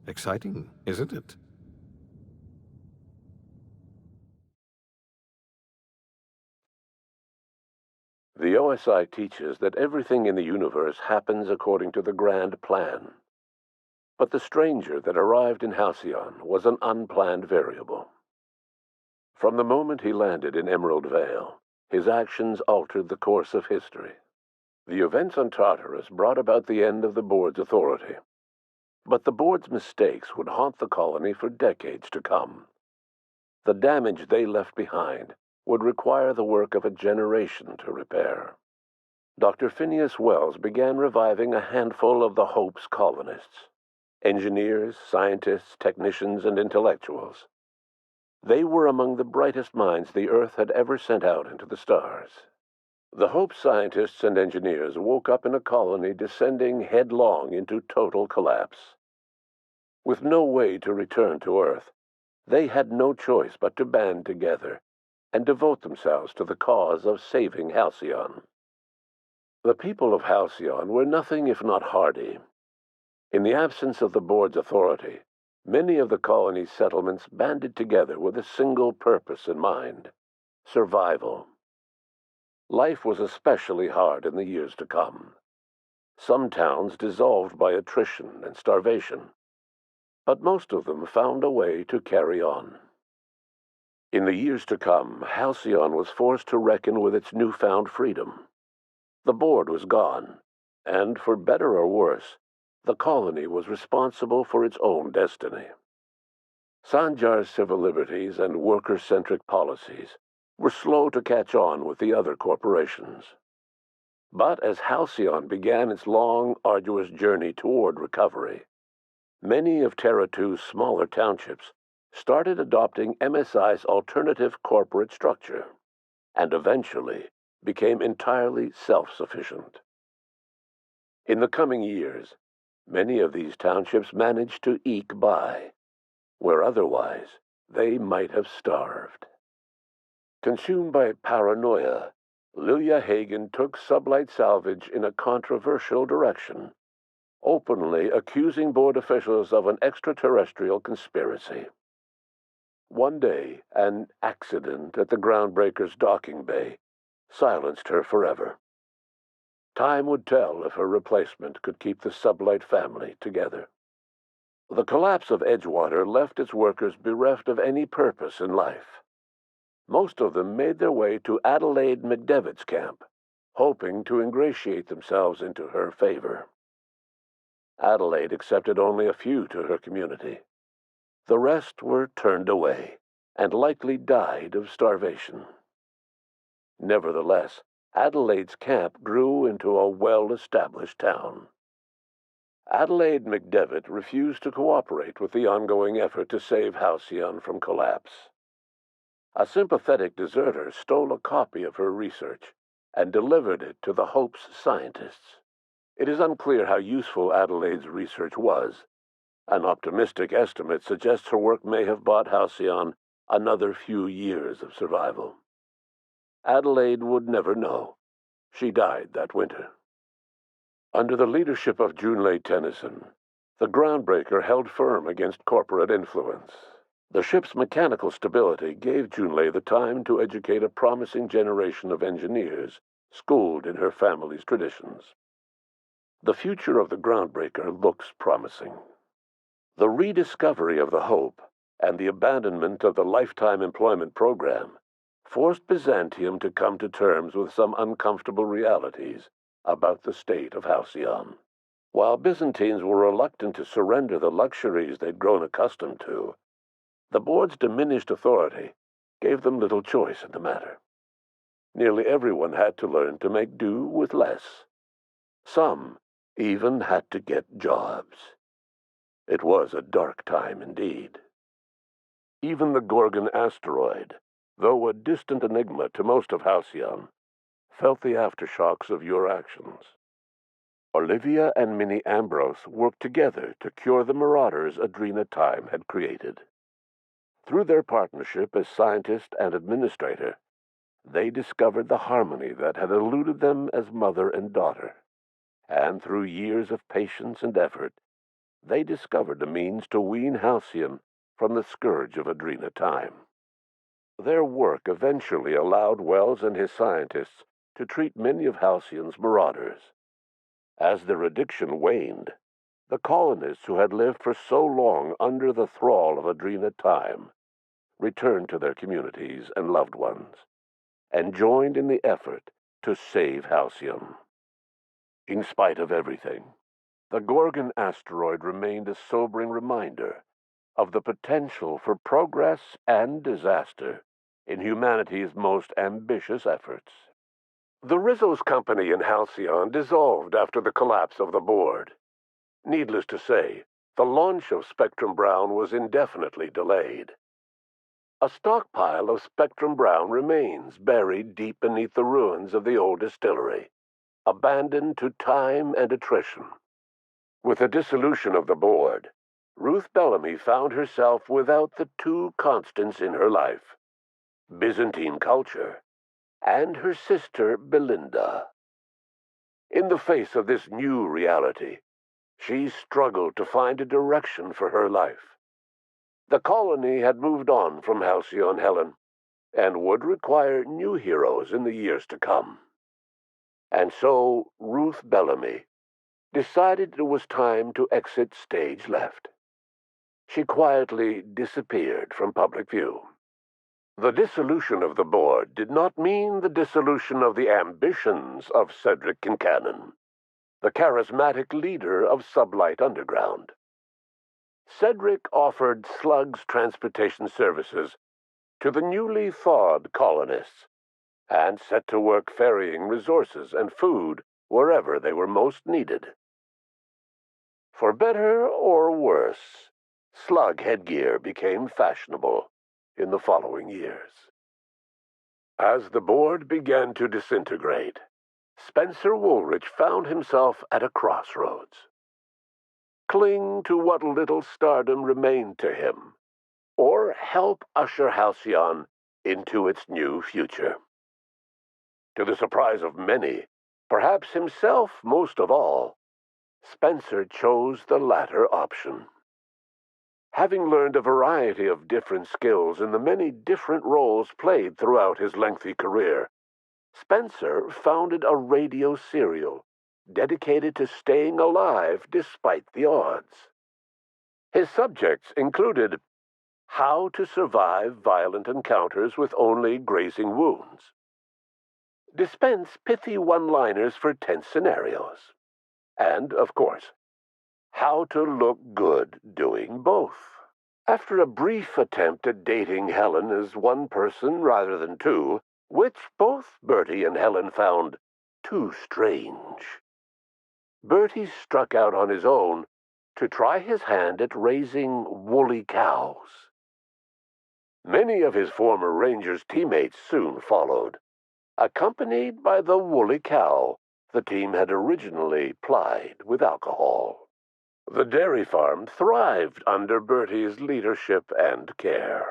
Exciting, isn't it? The OSI teaches that everything in the universe happens according to the grand plan. But the stranger that arrived in Halcyon was an unplanned variable. From the moment he landed in Emerald Vale, his actions altered the course of history. The events on Tartarus brought about the end of the board's authority. But the board's mistakes would haunt the colony for decades to come. The damage they left behind would require the work of a generation to repair. Dr. Phineas Wells began reviving a handful of the Hope's colonists. Engineers, scientists, technicians, and intellectuals. They were among the brightest minds the Earth had ever sent out into the stars. The Hope scientists and engineers woke up in a colony descending headlong into total collapse. With no way to return to Earth, they had no choice but to band together and devote themselves to the cause of saving Halcyon. The people of Halcyon were nothing if not hardy. In the absence of the board's authority, many of the colony's settlements banded together with a single purpose in mind: survival. Life was especially hard in the years to come. Some towns dissolved by attrition and starvation, but most of them found a way to carry on. In the years to come, Halcyon was forced to reckon with its newfound freedom. The board was gone, and for better or worse, the colony was responsible for its own destiny. Sanjar's civil liberties and worker-centric policies were slow to catch on with the other corporations. But as Halcyon began its long, arduous journey toward recovery, many of Terra 2's smaller townships started adopting MSI's alternative corporate structure, and eventually became entirely self-sufficient. In the coming years, many of these townships managed to eke by, where otherwise they might have starved. Consumed by paranoia, Lilia Hagen took Sublight Salvage in a controversial direction, openly accusing board officials of an extraterrestrial conspiracy. One day, an accident at the Groundbreaker's docking bay silenced her forever. Time would tell if her replacement could keep the Sublight family together. The collapse of Edgewater left its workers bereft of any purpose in life. Most of them made their way to Adelaide McDevitt's camp, hoping to ingratiate themselves into her favor. Adelaide accepted only a few to her community. The rest were turned away, and likely died of starvation. Nevertheless, Adelaide's camp grew into a well-established town. Adelaide McDevitt refused to cooperate with the ongoing effort to save Halcyon from collapse. A sympathetic deserter stole a copy of her research and delivered it to the Hope's scientists. It is unclear how useful Adelaide's research was. An optimistic estimate suggests her work may have bought Halcyon another few years of survival. Adelaide would never know. She died that winter. Under the leadership of Junlei Tennyson, the Groundbreaker held firm against corporate influence. The ship's mechanical stability gave Junlei the time to educate a promising generation of engineers schooled in her family's traditions. The future of the Groundbreaker looks promising. The rediscovery of the Hope and the abandonment of the lifetime employment program forced Byzantium to come to terms with some uncomfortable realities about the state of Halcyon. While Byzantines were reluctant to surrender the luxuries they'd grown accustomed to, the board's diminished authority gave them little choice in the matter. Nearly everyone had to learn to make do with less. Some even had to get jobs. It was a dark time indeed. Even the Gorgon asteroid, though a distant enigma to most of Halcyon, felt the aftershocks of your actions. Olivia and Minnie Ambrose worked together to cure the marauders Adrena Time had created. Through their partnership as scientist and administrator, they discovered the harmony that had eluded them as mother and daughter. And through years of patience and effort, they discovered a means to wean Halcyon from the scourge of Adrena Time. Their work eventually allowed Wells and his scientists to treat many of Halcyon's marauders. As their addiction waned, the colonists who had lived for so long under the thrall of Adrena Time returned to their communities and loved ones, and joined in the effort to save Halcyon. In spite of everything, the Gorgon asteroid remained a sobering reminder of the potential for progress and disaster in humanity's most ambitious efforts. The Rizzo's company in Halcyon dissolved after the collapse of the board. Needless to say, the launch of Spectrum Brown was indefinitely delayed. A stockpile of Spectrum Brown remains buried deep beneath the ruins of the old distillery, abandoned to time and attrition. With the dissolution of the board, Ruth Bellamy found herself without the two constants in her life: Byzantine culture and her sister Belinda. In the face of this new reality, she struggled to find a direction for her life. The colony had moved on from Halcyon Helen, and would require new heroes in the years to come. And so Ruth Bellamy decided it was time to exit stage left. She quietly disappeared from public view. The dissolution of the board did not mean the dissolution of the ambitions of Cedric Kincannon, the charismatic leader of Sublight Underground. Cedric offered Slug's transportation services to the newly thawed colonists and set to work ferrying resources and food wherever they were most needed. For better or worse, slug headgear became fashionable in the following years. As the board began to disintegrate, Spencer Woolrich found himself at a crossroads. Cling to what little stardom remained to him, or help usher Halcyon into its new future. To the surprise of many, perhaps himself most of all, Spencer chose the latter option. Having learned a variety of different skills in the many different roles played throughout his lengthy career, Spencer founded a radio serial dedicated to staying alive despite the odds. His subjects included how to survive violent encounters with only grazing wounds, dispense pithy one-liners for tense scenarios, and, of course, how to look good doing both. After a brief attempt at dating Helen as one person rather than two, which both Bertie and Helen found too strange, Bertie struck out on his own to try his hand at raising woolly cows. Many of his former Rangers teammates soon followed, accompanied by the woolly cow the team had originally plied with alcohol. The dairy farm thrived under Bertie's leadership and care.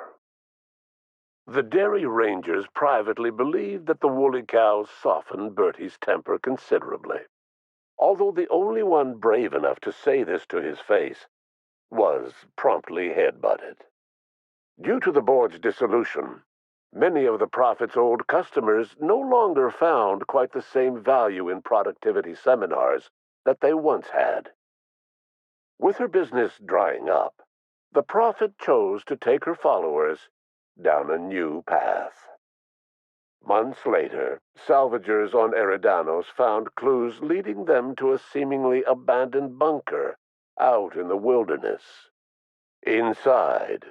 The Dairy Rangers privately believed that the woolly cows softened Bertie's temper considerably, although the only one brave enough to say this to his face was promptly headbutted. Due to the board's dissolution, many of the Prophet's old customers no longer found quite the same value in productivity seminars that they once had. With her business drying up, the Prophet chose to take her followers down a new path. Months later, salvagers on Eridanos found clues leading them to a seemingly abandoned bunker out in the wilderness. Inside,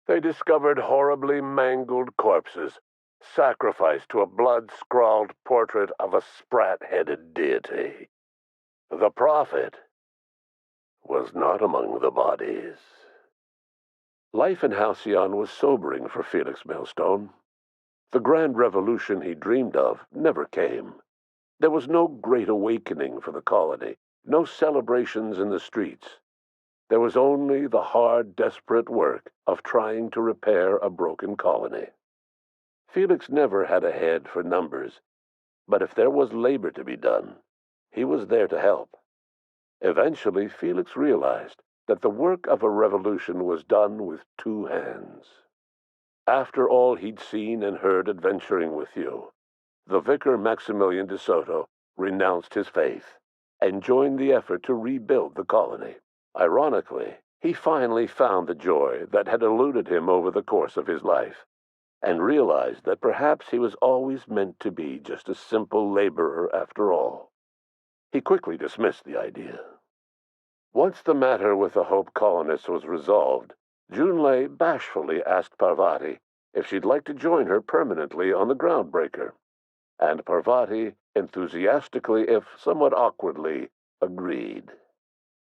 they discovered horribly mangled corpses, sacrificed to a blood-scrawled portrait of a sprat-headed deity. The Prophet was not among the bodies. Life in Halcyon was sobering for Felix Millstone. The grand revolution he dreamed of never came. There was no great awakening for the colony, no celebrations in the streets. There was only the hard, desperate work of trying to repair a broken colony. Felix never had a head for numbers, but if there was labor to be done, he was there to help. Eventually, Felix realized that the work of a revolution was done with two hands. After all he'd seen and heard adventuring with you, the vicar Maximilian de Soto renounced his faith and joined the effort to rebuild the colony. Ironically, he finally found the joy that had eluded him over the course of his life, and realized that perhaps he was always meant to be just a simple laborer after all. He quickly dismissed the idea. Once the matter with the Hope colonists was resolved, Junlei bashfully asked Parvati if she'd like to join her permanently on the Groundbreaker, and Parvati enthusiastically, if somewhat awkwardly, agreed.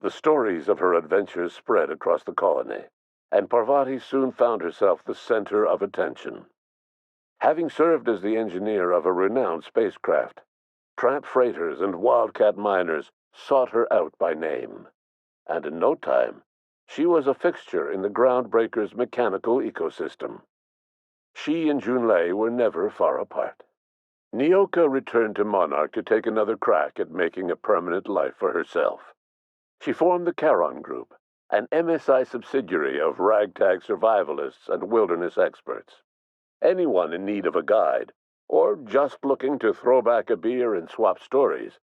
The stories of her adventures spread across the colony, and Parvati soon found herself the center of attention. Having served as the engineer of a renowned spacecraft, tramp freighters and wildcat miners sought her out by name, and in no time, she was a fixture in the Groundbreaker's mechanical ecosystem. She and Junlei were never far apart. Nyoka returned to Monarch to take another crack at making a permanent life for herself. She formed the Charon Group, an MSI subsidiary of ragtag survivalists and wilderness experts. Anyone in need of a guide, or just looking to throw back a beer and swap stories,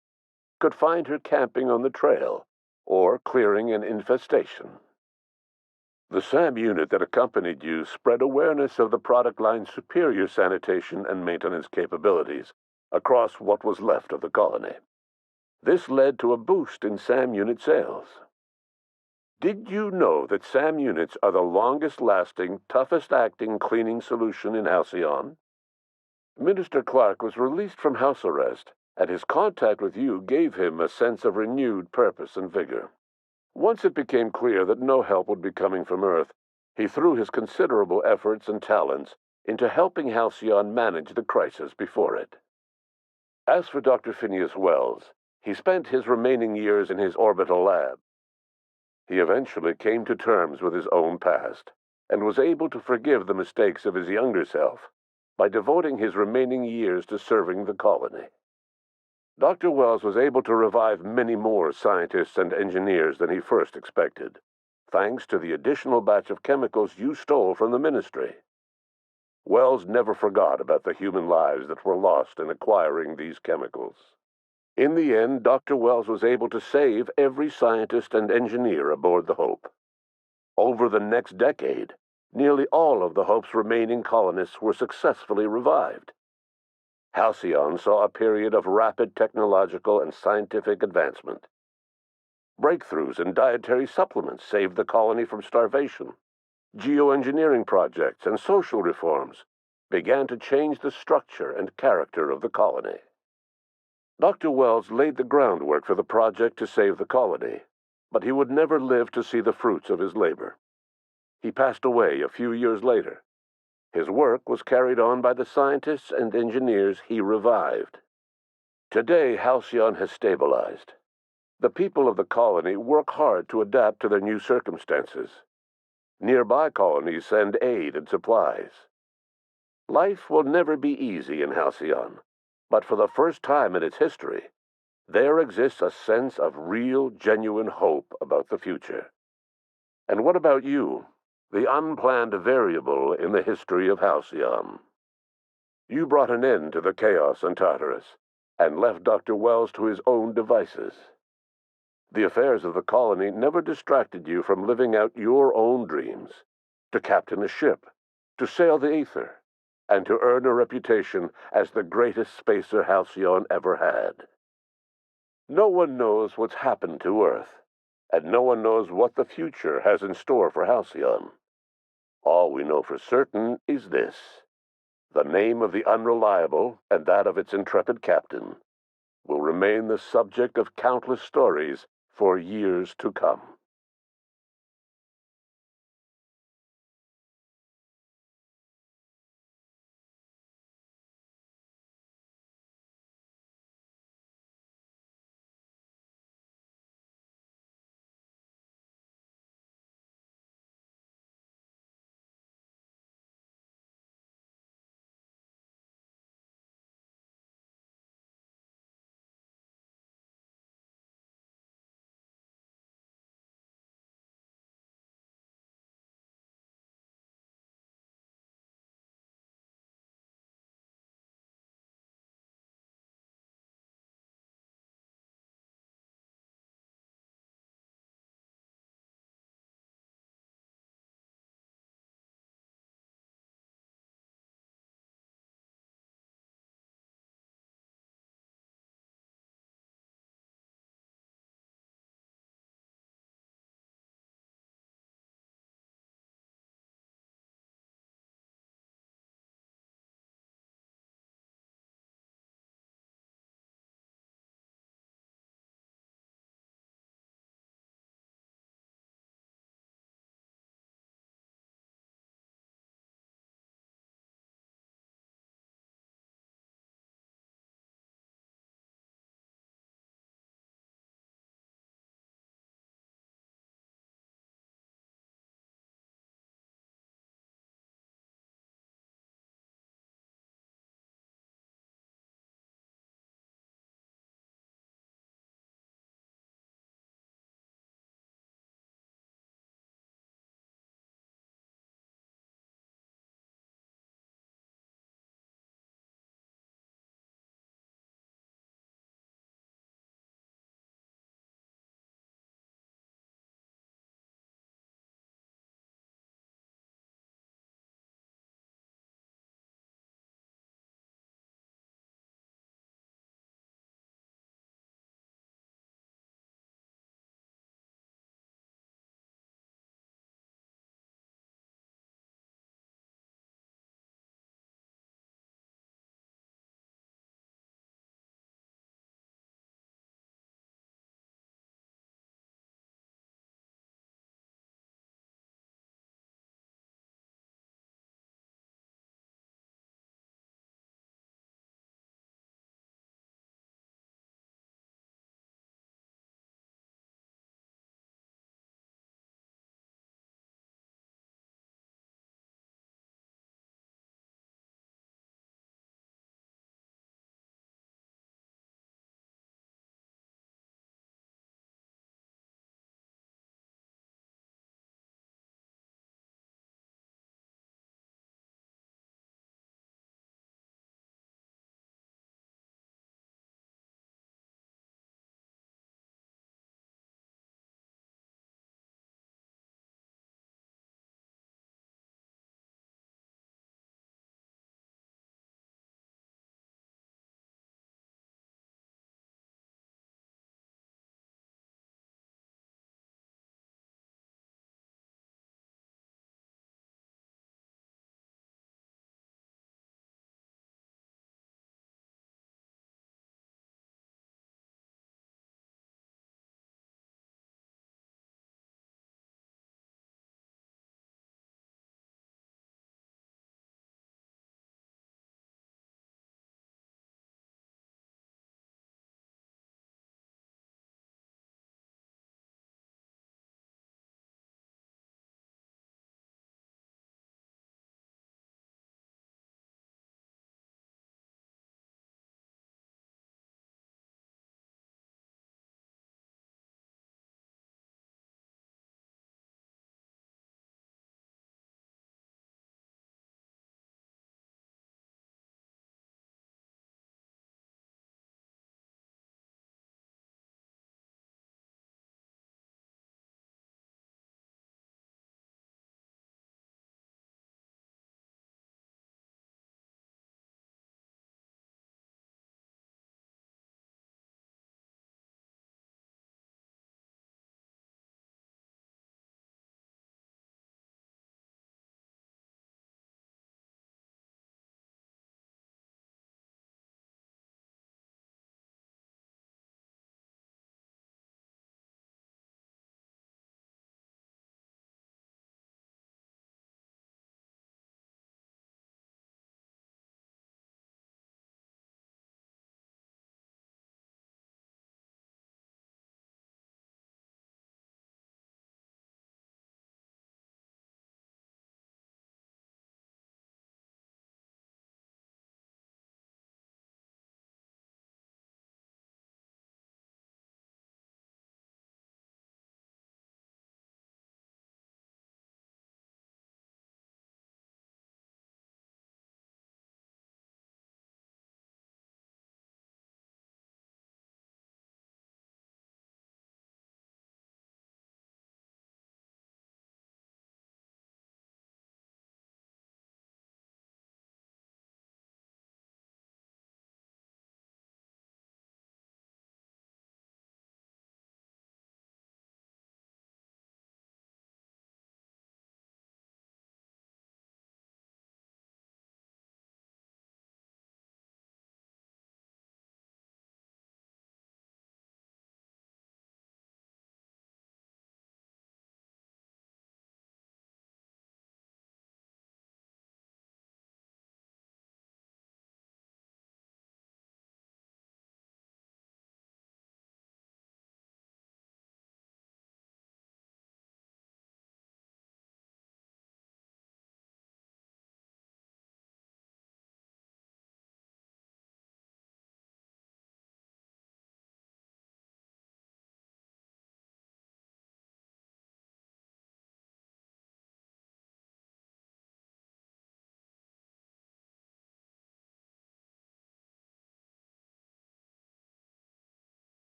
could find her camping on the trail or clearing an infestation. The SAM unit that accompanied you spread awareness of the product line's superior sanitation and maintenance capabilities across what was left of the colony. This led to a boost in SAM unit sales. Did you know that SAM units are the longest-lasting, toughest-acting cleaning solution in Halcyon? Minister Clark was released from house arrest, and his contact with you gave him a sense of renewed purpose and vigor. Once it became clear that no help would be coming from Earth, he threw his considerable efforts and talents into helping Halcyon manage the crisis before it. As for Dr. Phineas Wells, he spent his remaining years in his orbital lab. He eventually came to terms with his own past, and was able to forgive the mistakes of his younger self by devoting his remaining years to serving the colony. Dr. Wells was able to revive many more scientists and engineers than he first expected, thanks to the additional batch of chemicals you stole from the Ministry. Wells never forgot about the human lives that were lost in acquiring these chemicals. In the end, Dr. Wells was able to save every scientist and engineer aboard the Hope. Over the next decade, nearly all of the Hope's remaining colonists were successfully revived. Halcyon saw a period of rapid technological and scientific advancement. Breakthroughs in dietary supplements saved the colony from starvation. Geoengineering projects and social reforms began to change the structure and character of the colony. Dr. Wells laid the groundwork for the project to save the colony, but he would never live to see the fruits of his labor. He passed away a few years later. His work was carried on by the scientists and engineers he revived. Today, Halcyon has stabilized. The people of the colony work hard to adapt to their new circumstances. Nearby colonies send aid and supplies. Life will never be easy in Halcyon, but for the first time in its history, there exists a sense of real, genuine hope about the future. And what about you? The unplanned variable in the history of Halcyon. You brought an end to the chaos in Tartarus, and left Dr. Wells to his own devices. The affairs of the colony never distracted you from living out your own dreams, to captain a ship, to sail the ether, and to earn a reputation as the greatest spacer Halcyon ever had. No one knows what's happened to Earth, and no one knows what the future has in store for Halcyon. All we know for certain is this: the name of the Unreliable and that of its intrepid captain will remain the subject of countless stories for years to come.